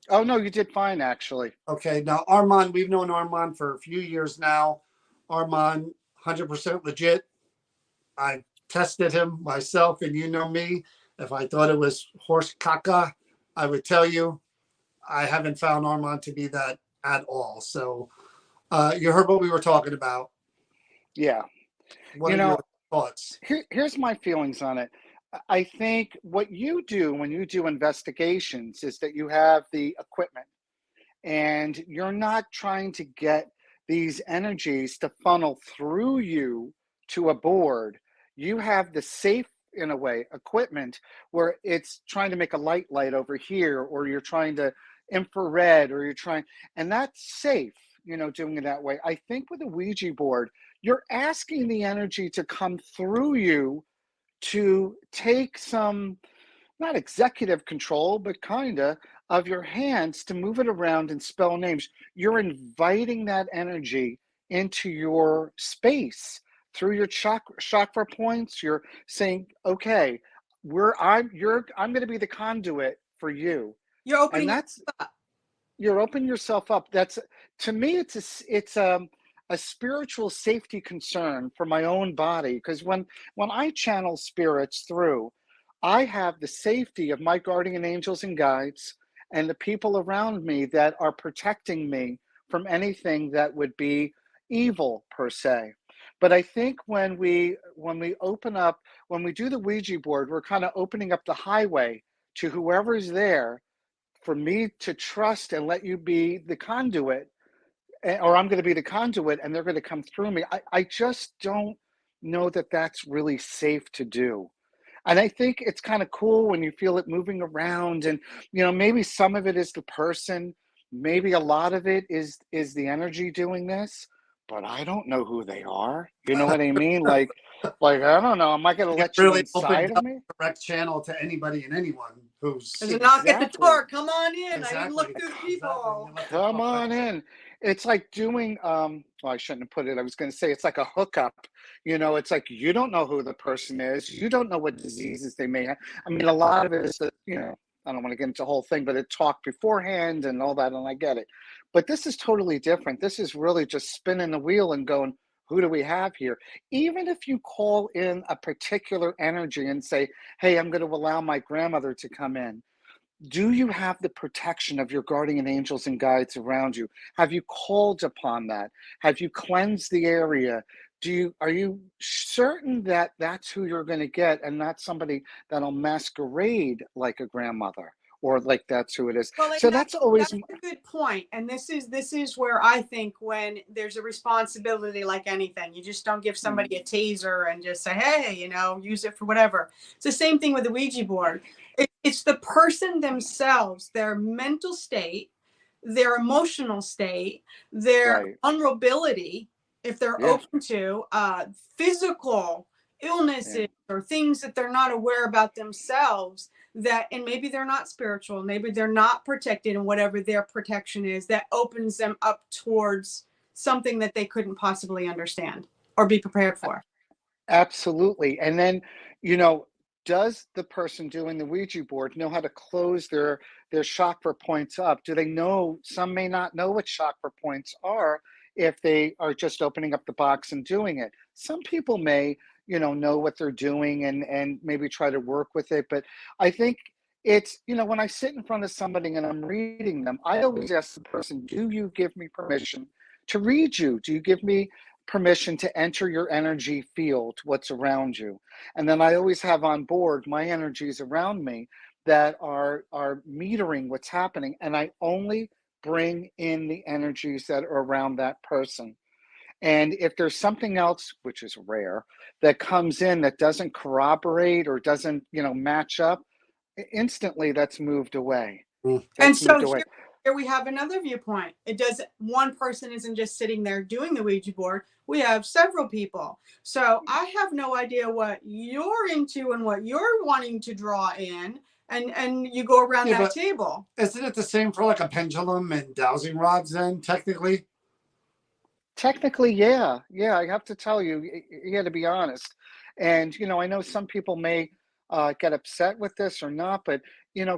Oh, no, you did fine, actually. Okay. Now, Armand, we've known Armand for a few years now. Armand, 100% legit. I tested him myself, and you know me. If I thought it was horse caca, I would tell you. I haven't found Armand to be that at all. So you heard what we were talking about. Yeah. What are your thoughts? Here's my feelings on it. I think what you do when you do investigations is that you have the equipment and you're not trying to get these energies to funnel through you to a board. You have the safe, in a way, equipment where it's trying to make a light over here, or you're trying to infrared, or you're trying, and that's safe, doing it that way. I think with a Ouija board, you're asking the energy to come through you to take some, not executive control, but kinda of your hands to move it around and spell names. You're inviting that energy into your space through your chakra points. You're saying, okay, I'm going to be the conduit for you. You're opening And that's, you're opening yourself up. That's, to me, it's a spiritual safety concern for my own body, because when I channel spirits through, I have the safety of my guardian angels and guides and the people around me that are protecting me from anything that would be evil per se. But I think when we open up, when we do the Ouija board, we're kind of opening up the highway to whoever's there for me to trust and let you be the conduit, or I'm going to be the conduit and they're going to come through me. I just don't know that that's really safe to do. And I think it's kind of cool when you feel it moving around, and maybe some of it is the person, maybe a lot of it is the energy doing this, but I don't know who they are. You know what I mean? Like I don't know. Am I going to let you Really inside opened of up me? a direct channel to anybody and anyone who's There's a knock at the Exactly. door. Come on in. I didn't Exactly. look through the people. Come on in. It's like doing well, I shouldn't have put it. I was going to say it's like a hookup. It's like you don't know who the person is. You don't know what diseases they may have. I mean, a lot of it is that, I don't want to get into the whole thing, but it talked beforehand and all that, and I get it. But this is totally different. This is really just spinning the wheel and going, who do we have here? Even if you call in a particular energy and say, hey, I'm going to allow my grandmother to come in. Do you have the protection of your guardian angels and guides around you? Have you called upon that? Have you cleansed the area? Are you certain that that's who you're going to get and not somebody that'll masquerade like a grandmother, or like that's who it is? Well, So that's always a good point. And this is where I think when there's a responsibility, like anything, you just don't give somebody a taser and just say, hey, use it for whatever. It's the same thing with the Ouija board. It's the person themselves, their mental state, their emotional state, their vulnerability, if they're open to physical illnesses or things that they're not aware about themselves, and maybe they're not spiritual, maybe they're not protected in whatever their protection is, that opens them up towards something that they couldn't possibly understand or be prepared for. Absolutely. And then, you know, does the person doing the Ouija board know how to close their chakra points up? Do they know? Some may not know what chakra points are if they are just opening up the box and doing it. Some people may, know what they're doing and maybe try to work with it. But I think it's, when I sit in front of somebody and I'm reading them, I always ask the person, do you give me permission to read you? Do you give me permission to enter your energy field, what's around you? And then I always have on board my energies around me that are metering what's happening, and I only bring in the energies that are around that person. And if there's something else, which is rare, that comes in that doesn't corroborate or doesn't, match up, instantly that's moved away. Mm. And That's so moved away. here we have another viewpoint. It does one person isn't just sitting there doing the Ouija board. We have several people. So I have no idea what you're into and what you're wanting to draw in. And you go around Yeah, that but table. isn't it the same for like a pendulum and dowsing rods then, technically? Technically, yeah. Yeah, I have to tell you, to be honest. And, I know some people may get upset with this or not, but,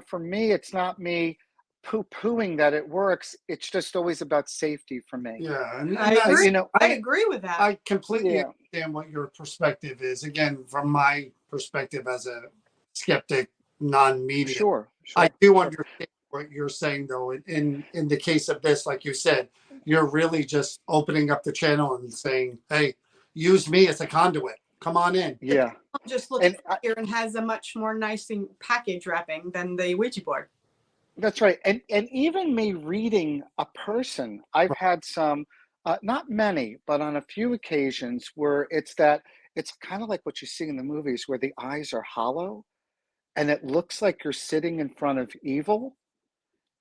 for me, it's not me poo-pooing that it works. It's just always about safety for me. Yeah, and I that's, agree. I I agree with that. I completely Yeah, understand what your perspective is. Again, from my perspective as a skeptic, non-media, sure, I sure, do sure. understand what you're saying, though. In the case of this, like you said, you're really just opening up the channel and saying, "Hey, use me as a conduit. Come on in." The Yeah. pendulum just looks And prettier and has a much more nice package wrapping than the Ouija board. that's right. And even me reading a person, I've had some, not many, but on a few occasions where it's kind of like what you see in the movies where the eyes are hollow and it looks like you're sitting in front of evil.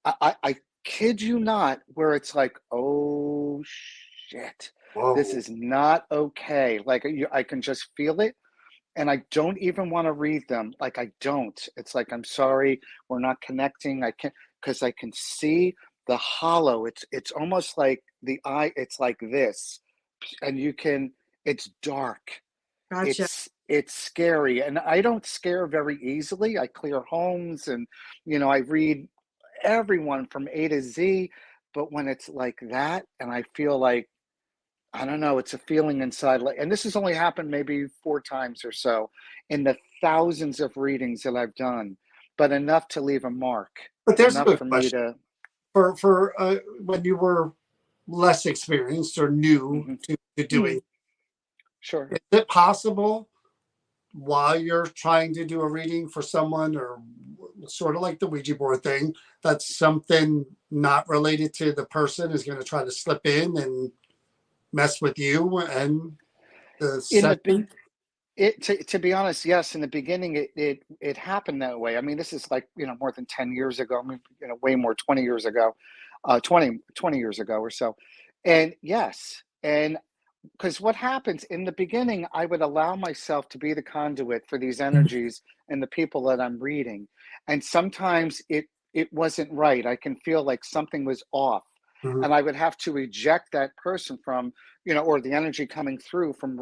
I kid you not, where it's like, oh shit, this Whoa. is not okay. Like I can just feel it, and I don't even want to read them. Like I don't. It's like, I'm sorry, we're not connecting. I can't, because I can see the hollow. It's almost like the eye. It's like this, and you can. It's dark. Gotcha. It's scary, and I don't scare very easily. I clear homes, and I read everyone from A to Z. But when it's like that, and I feel like, I don't know, it's a feeling inside. Like, and this has only happened maybe 4 times or so in the thousands of readings that I've done, but enough to leave a mark, But there's a enough good for me question to. for when you were less experienced or new Mhm. to doing. Sure. Is it possible while you're trying to do a reading for someone, or sort of like the Ouija board thing, that something not related to the person is going to try to slip in and mess with you and the In the session? to be honest, yes, in the beginning it happened that way. I mean, this is like, more than 10 years ago. I mean, way more, 20 years ago, 20 years ago or so. And yes, and because what happens in the beginning, I would allow myself to be the conduit for these energies and the people that I'm reading. And sometimes it wasn't right. I can feel like something was off. Mhm. And I would have to eject that person from, or the energy coming through from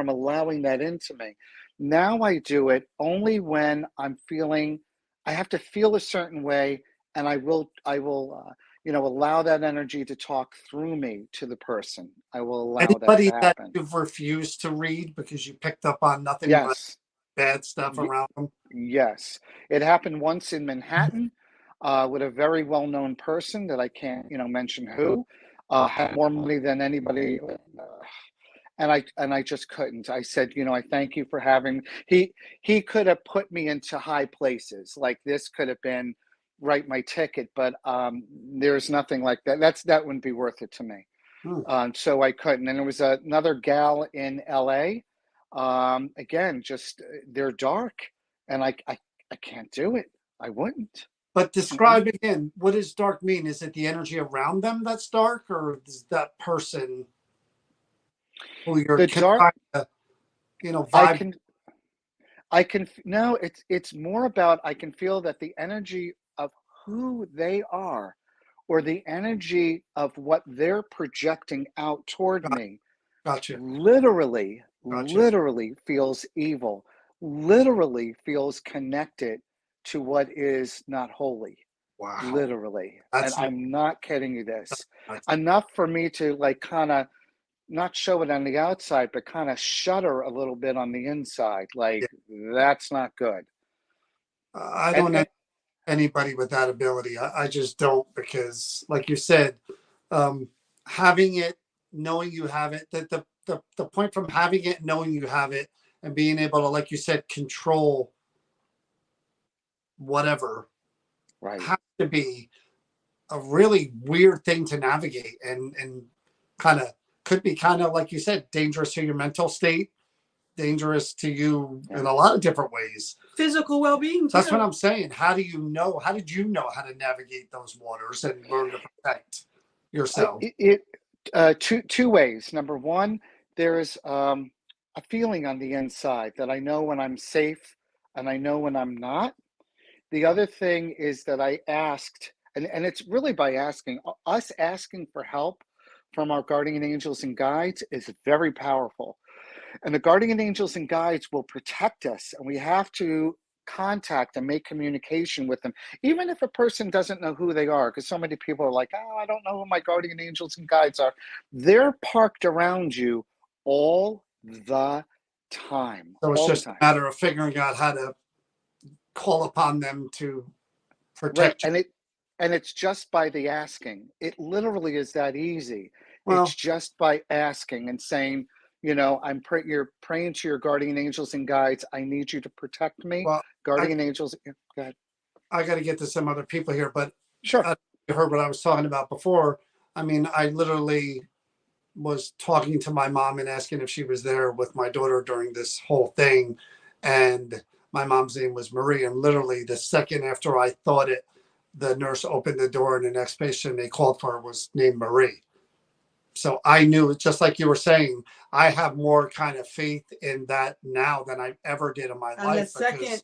allowing that into me. Now I do it only when I'm feeling, I have to feel a certain way, and I will allow that energy to talk through me to the person. I will allow that to Anybody that happen. you've refused to read because you picked up on nothing but Yes. bad stuff Y- around them? yes. It happened once in Manhattan, with a very well-known person that I can't, mention who, had more money than anybody. And I just couldn't. I said, I thank you for having. He could have put me into high places. Like, this could have been write my ticket, but there's nothing like that. That wouldn't be worth it to me. Hmm. So I couldn't. And there was another gal in LA. Again, just they're dark, and I can't do it. I wouldn't. But Mm-mm. describe again, what does dark mean? Is it the energy around them that's dark, or is that person who you're The dark. trying to, I vibe? can. No. It's more about, I can feel that the energy of who they are, or the energy of what they're projecting out toward Got, me, gotcha. literally Gotcha. literally feels evil, literally feels connected to what is not holy. Wow. Literally. And That's I'm not kidding you this. nuts. Enough for me to like kind of not show it on the outside, but kind of shudder a little bit on the inside. Like, that's not good. I And, don't know anybody with that ability. I just don't, because like you said, having it, knowing you have it, that the point from having it, knowing you have it, and being able to, like you said, control whatever, right. has to be a really weird thing to navigate, and kind of could be kind of, like you said, dangerous to your mental state, dangerous to you in a lot of different ways. Physical well-being too. That's what I'm saying. How do you know? How did you know how to navigate those waters and learn to protect yourself? Two ways. Number one, there is a feeling on the inside that I know when I'm safe and I know when I'm not. The other thing is that I asked, and it's really by asking, us asking for help from our guardian angels and guides is very powerful. And the guardian angels and guides will protect us, and we have to contact and make communication with them, even if a person doesn't know who they are, because so many people are like, oh, I don't know who my guardian angels and guides are. They're parked around you all the time. So it's All the just a time. matter of figuring out how to call upon them to Right. protect you. And it's just by the asking. It literally is that easy. Well, It's just by asking and saying, you know, you're praying to your guardian angels and guides. I need you to protect me. well, Guardian angels. Go ahead. I got to get to some other people here, but Sure. you heard what I was talking about before. I mean, I literally was talking to my mom and asking if she was there with my daughter during this whole thing. And my mom's name was Marie. And literally the second after I thought it, the nurse opened the door and the next patient they called for was named Marie. So I knew, just like you were saying, I have more kind of faith in that now than I ever did in my And life.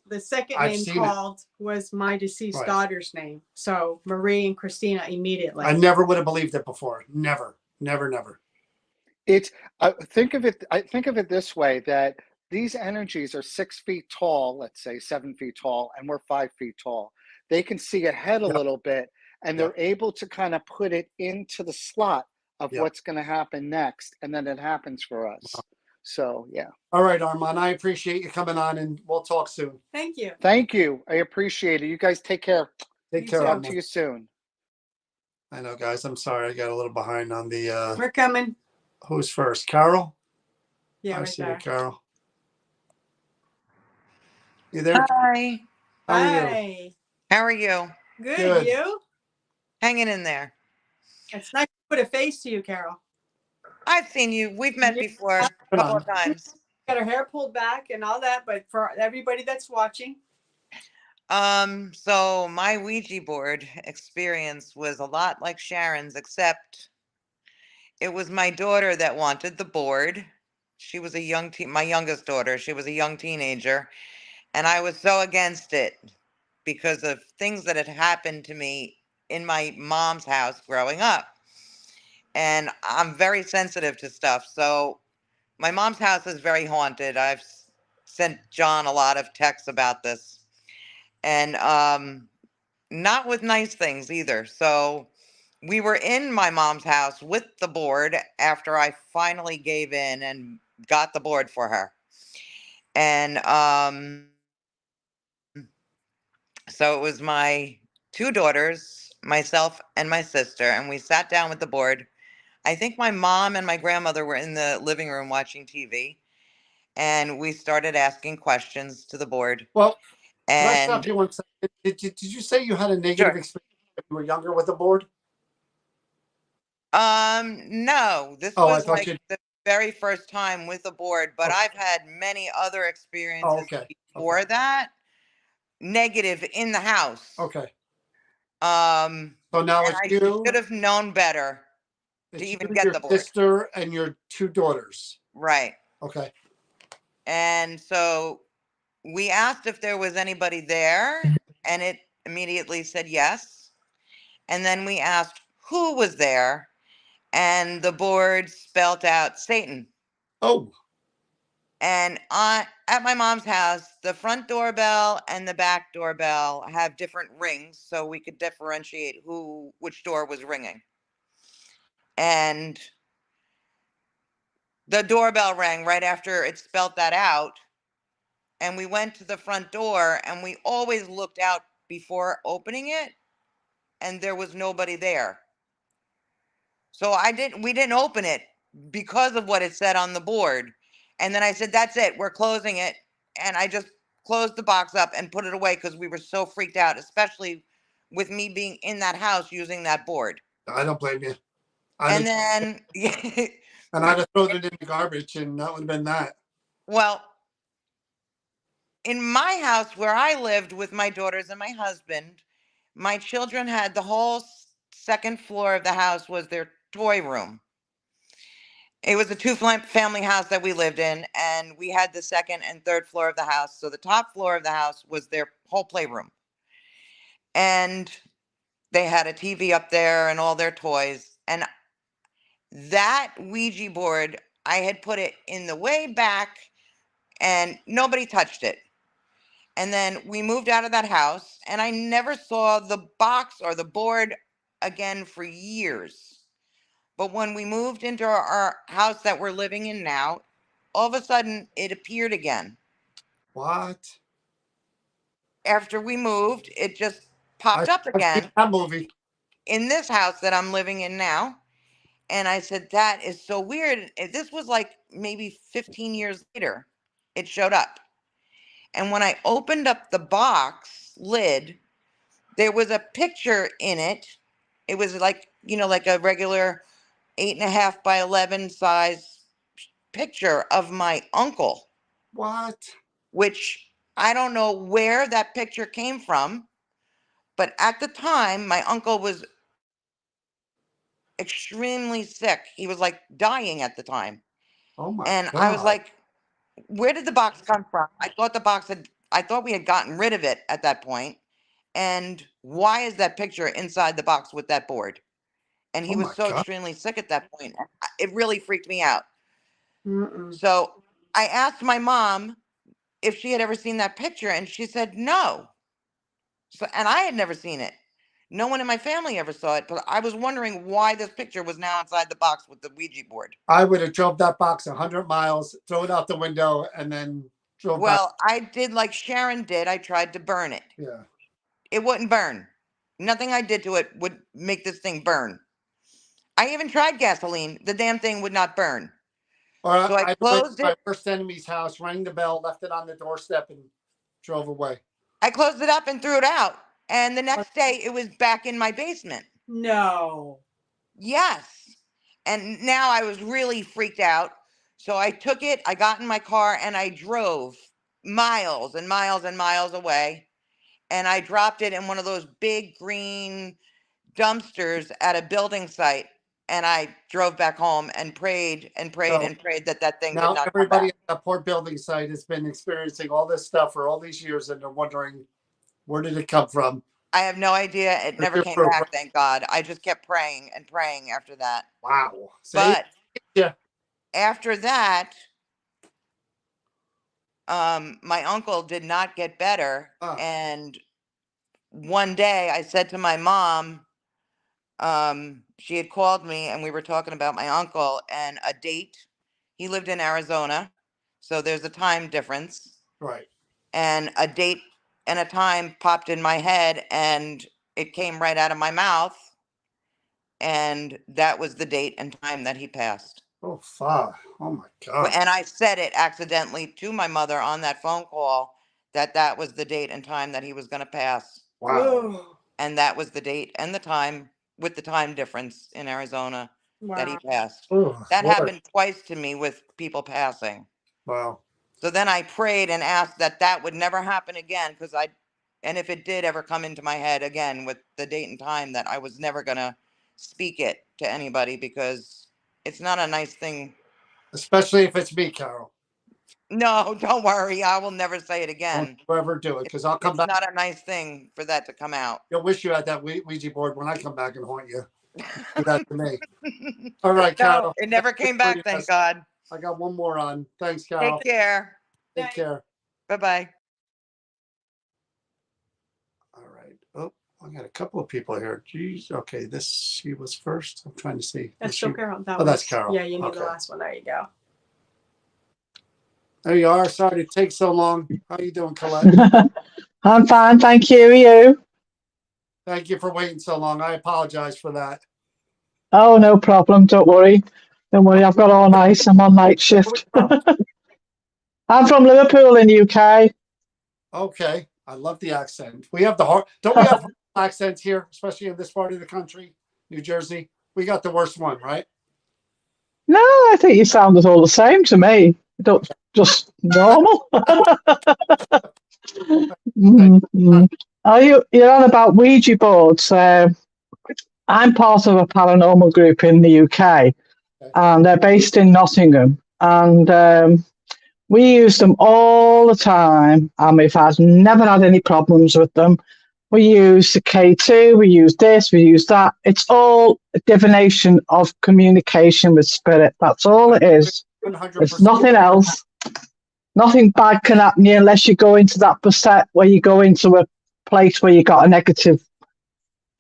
the second I've name seen called was my deceased Right. daughter's name. So Marie and Christina immediately. I never would have believed it before. Never, never, never. It's I think of it this way, that these energies are 6 feet tall, let's say 7 feet tall, and we're 5 feet tall. They can see ahead a Yep. little bit, and Yep. they're able to kind of put it into the slot of Yep. what's going to happen next, and then it happens for us. So yeah. All right, Armand, I appreciate you coming on, and we'll talk soon. Thank you. Thank you. I appreciate it. You guys take care. Take You care, too. Talk Armand. to you soon. I know, guys. I'm sorry. I got a little behind on the We're coming. who's first. Carol? Yeah, I right see there. you, Carol. You there? Hi, How are you? Hi. how are you? Good. Good. You? Hanging in there. It's nice to put a face to you, Carol. I've seen you. We've met Yeah. before a couple of times. Got her hair pulled back and all that, but for everybody that's watching, So my Ouija board experience was a lot like Sharon's, except it was my daughter that wanted the board. She was my youngest daughter. She was a young teenager, and I was so against it because of things that had happened to me in my mom's house growing up. And I'm very sensitive to stuff. So my mom's house is very haunted. I've sent John a lot of texts about this. And not with nice things either. So we were in my mom's house with the board after I finally gave in and got the board for her. And so it was my two daughters, myself, and my sister, and we sat down with the board. I think my mom and my grandmother were in the living room watching TV, and we started asking questions to the board. Well, can I stop And you one second? Did you say you had a negative sure. experience when you were younger with the board? No, this Oh, I was thought like you. the very first time with the board, but Oh, I've had many other oh, experiences okay. before Okay. that, negative in the house. Okay. Um, So now and it's I should you, have known better to it's you, even get your the board. sister, and your two daughters. Right. Okay. And so we asked if there was anybody there, and it immediately said yes. And then we asked who was there, and the board spelt out Satan. Oh, And at my mom's house, the front doorbell and the back doorbell have different rings, so we could differentiate which door was ringing. And the doorbell rang right after it spelled that out. And we went to the front door, and we always looked out before opening it, and there was nobody there. So we didn't open it because of what it said on the board. And then I said, that's it, we're closing it. And I just closed the box up and put it away because we were so freaked out, especially with me being in that house using that board. I don't blame you. And then, and I'd have thrown it in the garbage, and that would have been that. Well, in my house where I lived with my daughters and my husband, my children had the whole second floor of the house was their toy room. It was a two-family house that we lived in, and we had the second and third floor of the house. So the top floor of the house was their whole playroom. And they had a TV up there and all their toys. And that Ouija board, I had put it in the way back, and nobody touched it. And then we moved out of that house, and I never saw the box or the board again for years. But when we moved into our house that we're living in now, all of a sudden it appeared again. What? After we moved, it just popped up again. That movie. In this house that I'm living in now. And I said, that is so weird. This was like maybe 15 years later, it showed up. And when I opened up the box lid, there was a picture in it. It was like, like a regular 8.5 by 11 size picture of my uncle. What? Which I don't know where that picture came from, but at the time, my uncle was extremely sick. He was like dying at the time. Oh my And God. I was like, where did the box come from? I thought we had gotten rid of it at that point. And why is that picture inside the box with that board? And he Oh was my so God. extremely sick at that point. It really freaked me out. Mm-mm. So I asked my mom if she had ever seen that picture, and she said no. So, and I had never seen it. No one in my family ever saw it, but I was wondering why this picture was now inside the box with the Ouija board. I would have drove that box 100 miles, throw it out the window, and then drove back. Well, I did like Sharon did. I tried to burn it. Yeah. It wouldn't burn. Nothing I did to it would make this thing burn. I even tried gasoline. The damn thing would not burn. Or So I went closed to my it. worst enemy's house, rang the bell, left it on the doorstep, and drove away. I closed it up and threw it out. And the next day, it was back in my basement. No. Yes. And now I was really freaked out. So I took it, I got in my car, and I drove miles and miles and miles away. And I dropped it in one of those big green dumpsters at a building site. And I drove back home and prayed and prayed So and prayed that that thing would now not come everybody back. at that poor building site has been experiencing all this stuff for all these years, and they're wondering, where did it come from? I have no idea. It never Your came proof, back, right? thank God. I just kept praying and praying after that. Wow. See? But Yeah. after that, my uncle did not get better. Ah. And one day I said to my mom, she had called me and we were talking about my uncle and a date. He lived in Arizona, so there's a time difference. Right. And a date and a time popped in my head and it came right out of my mouth. And that was the date and time that he passed. Oh, fuck. Oh my God. And I said it accidentally to my mother on that phone call that was the date and time that he was going to pass. Wow. And that was the date and the time with the time difference in Arizona that he passed. Oh, That Lord. happened twice to me with people passing. Wow. So then I prayed and asked that would never happen again and if it did ever come into my head again with the date and time, that I was never going to speak it to anybody because it's not a nice thing. Especially if it's me, Carol. No, don't worry. I will never say it Don't again. you ever do it, because I'll come It's back. not a nice thing for that to come out. You'll wish you had that Ouija board when I come back and haunt you. Do that to me. All right, No, Carol. it never came back, thank God. I got one more on. Thanks, Carol. Take care. Take care. Bye-bye. All right. Oh, I got a couple of people here. Jeez. Okay, she was first. I'm trying to see. That's still Carol. That's Carol. Yeah, you need Okay. the last one. There you go. There you are. Sorry to take so long. How you doing, Colette? I'm fine, thank you. Are you? Thank you for waiting so long. I apologize for that. Oh, no problem. Don't worry. Don't worry. I've got all night. I'm on night shift. I'm from Liverpool in UK. Okay. I love the accent. We have don't we have accents here, especially in this part of the country, New Jersey? We got the worst one, right? No, I think you sounded all the same to me. You don't just normal. Are you're on about Ouija boards? I'm part of a paranormal group in the UK, and they're based in Nottingham. And we use them all the time, and we've never had any problems with them. We use the K2, we use this, we use that. It's all a divination of communication with spirit. That's all it is. 100%. It's nothing else. Nothing bad can happen to you unless you go into that percent where you go into a place where you got a negative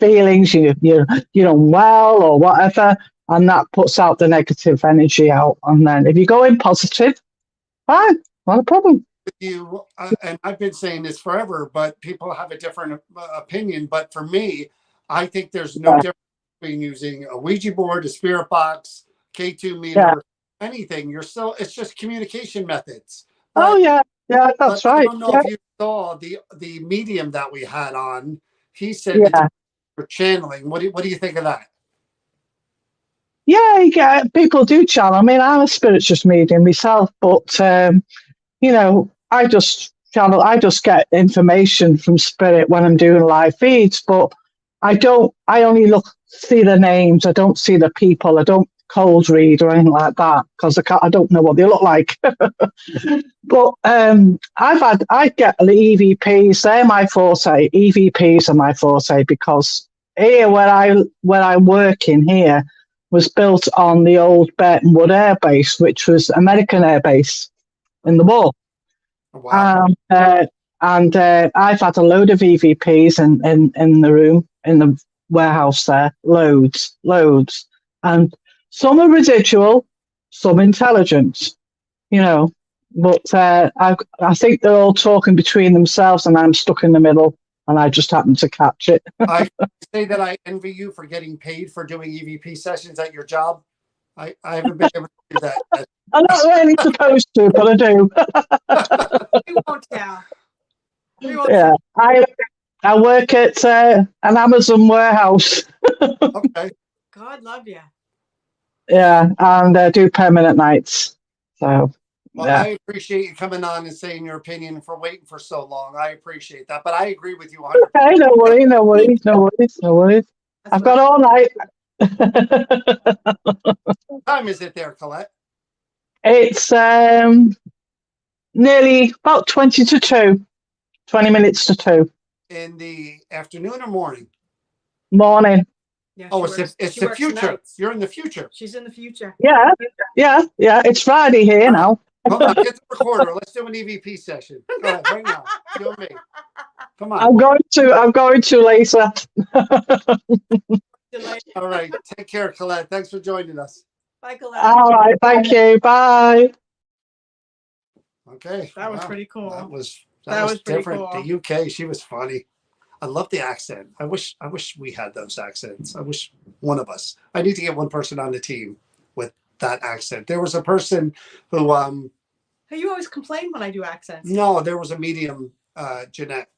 feelings, you're unwell or whatever, and that puts out the negative energy out. And then if you go in positive, fine, not a problem. You and I've been saying this forever, but people have a different opinion. But for me, I think there's no difference between using a Ouija board, a spirit box, K2 meter, anything. It's just communication methods. But, that's right. I don't know if you saw the medium that we had on. He said for channeling. What do you think of that? Yeah, people do channel. I mean, I'm a spiritualist medium myself, but I just channel. I just get information from spirit when I'm doing live feeds, but I only see the names. I don't see the people. I don't cold read or anything like that because I don't know what they look like. But I get the EVPs. They're my forte. EVPs are my forte because here where I work in here was built on the old Burton Wood Air Base, which was American Air Base in the war. Wow. And I've had a load of EVPs in the room, in the warehouse there, loads. And some are residual, some intelligent, but I think they're all talking between themselves and I'm stuck in the middle and I just happen to catch it. I say that I envy you for getting paid for doing EVP sessions at your job. I haven't been able to do that. I'm not really supposed to, but I do. We won't tell. Yeah, I work at an Amazon warehouse. Okay. God love you. Yeah, and do permanent nights. So, well, I appreciate you coming on and saying your opinion for waiting for so long. I appreciate that, but I agree with you 100%. Okay, no worries. I've got all night. What time is it there, Colette? It's nearly about 20 to 2. 20 minutes to 2. In the afternoon or morning? Morning. Yeah, it's the future. Nights. You're in the future. She's in the future. Yeah. It's Friday here now. Come on, get the recorder. Let's do an EVP session. Go ahead, right now. You and me. Come on. I'm going to later. All right. Take care, Colette. Thanks for joining us. Bye, Colette. All right. Thank you. Bye. Okay. That was pretty cool. That was different. Cool. The UK, she was funny. I love the accent. I wish we had those accents. I wish one of us. I need to get one person on the team with that accent. There was a person who You always complain when I do accents. No, there was a medium, Jeanette,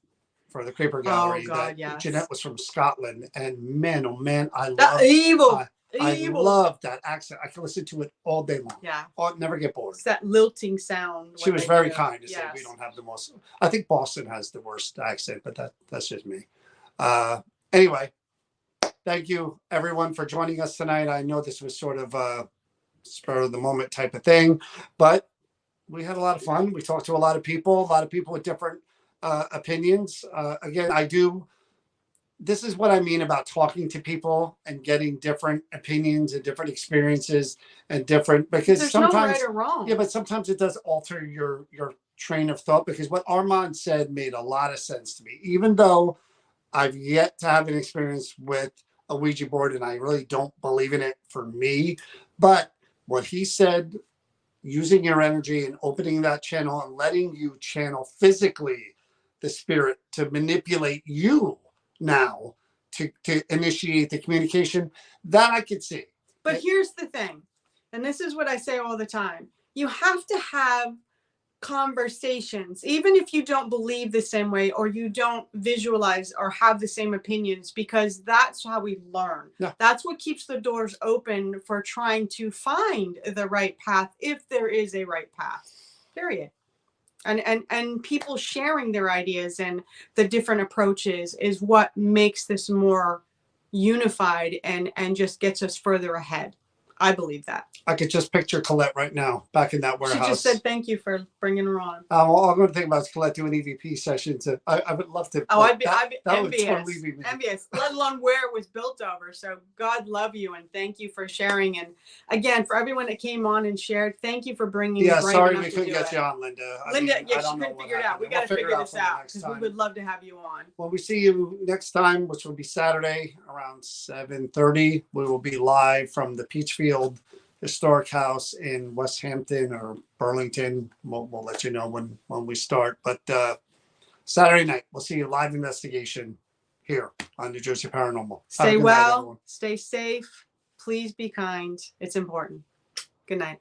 for the Creeper Gallery. Oh God, yes. Jeanette was from Scotland, and man, oh man, I love that accent. I can listen to it all day long. Yeah. I'll never get bored. It's that lilting sound. She was very kind to say we don't have the most. I think Boston has the worst accent, but that's just me. Anyway, thank you everyone for joining us tonight. I know this was sort of a spur of the moment type of thing, but we had a lot of fun. We talked to a lot of people with different opinions. Again, I do this is what I mean about talking to people and getting different opinions and different experiences and different, because There's sometimes, no right or wrong. yeah, but sometimes it does alter your train of thought, because what Armand said made a lot of sense to me, even though I've yet to have an experience with a Ouija board and I really don't believe in it for me. But what he said, using your energy and opening that channel and letting you channel physically the spirit to manipulate you now to initiate the communication, that I could see. But here's the thing, and this is what I say all the time. You have to have conversations, even if you don't believe the same way or you don't visualize or have the same opinions, because that's how we learn. Yeah. That's what keeps the doors open for trying to find the right path, if there is a right path, period. And people sharing their ideas and the different approaches is what makes this more unified and just gets us further ahead. I believe that. I could just picture Colette right now back in that warehouse. She just said thank you for bringing her on. All I'm going to think about is Colette doing EVP sessions. I would love to. Oh, I'd be that would envious, totally be me. envious, let alone where it was built over. So God love you and thank you for sharing. And again, for everyone that came on and shared, thank you for bringing. Yeah, brave sorry enough we to couldn't do get it. you on, Linda. Linda, I yeah, she don't know couldn't what figure it out. We happened. got to We'll figure it this for the out next because we time. would love to have you on. When we see you next time, which will be Saturday around 7:30, we will be live from the Peachfield Historic House in West Hampton or Burlington. We'll let you know when we start. But Saturday night, we'll see you live investigation here on New Jersey Paranormal. Have a Stay good night, well, everyone. stay safe. Please be kind. It's important. Good night.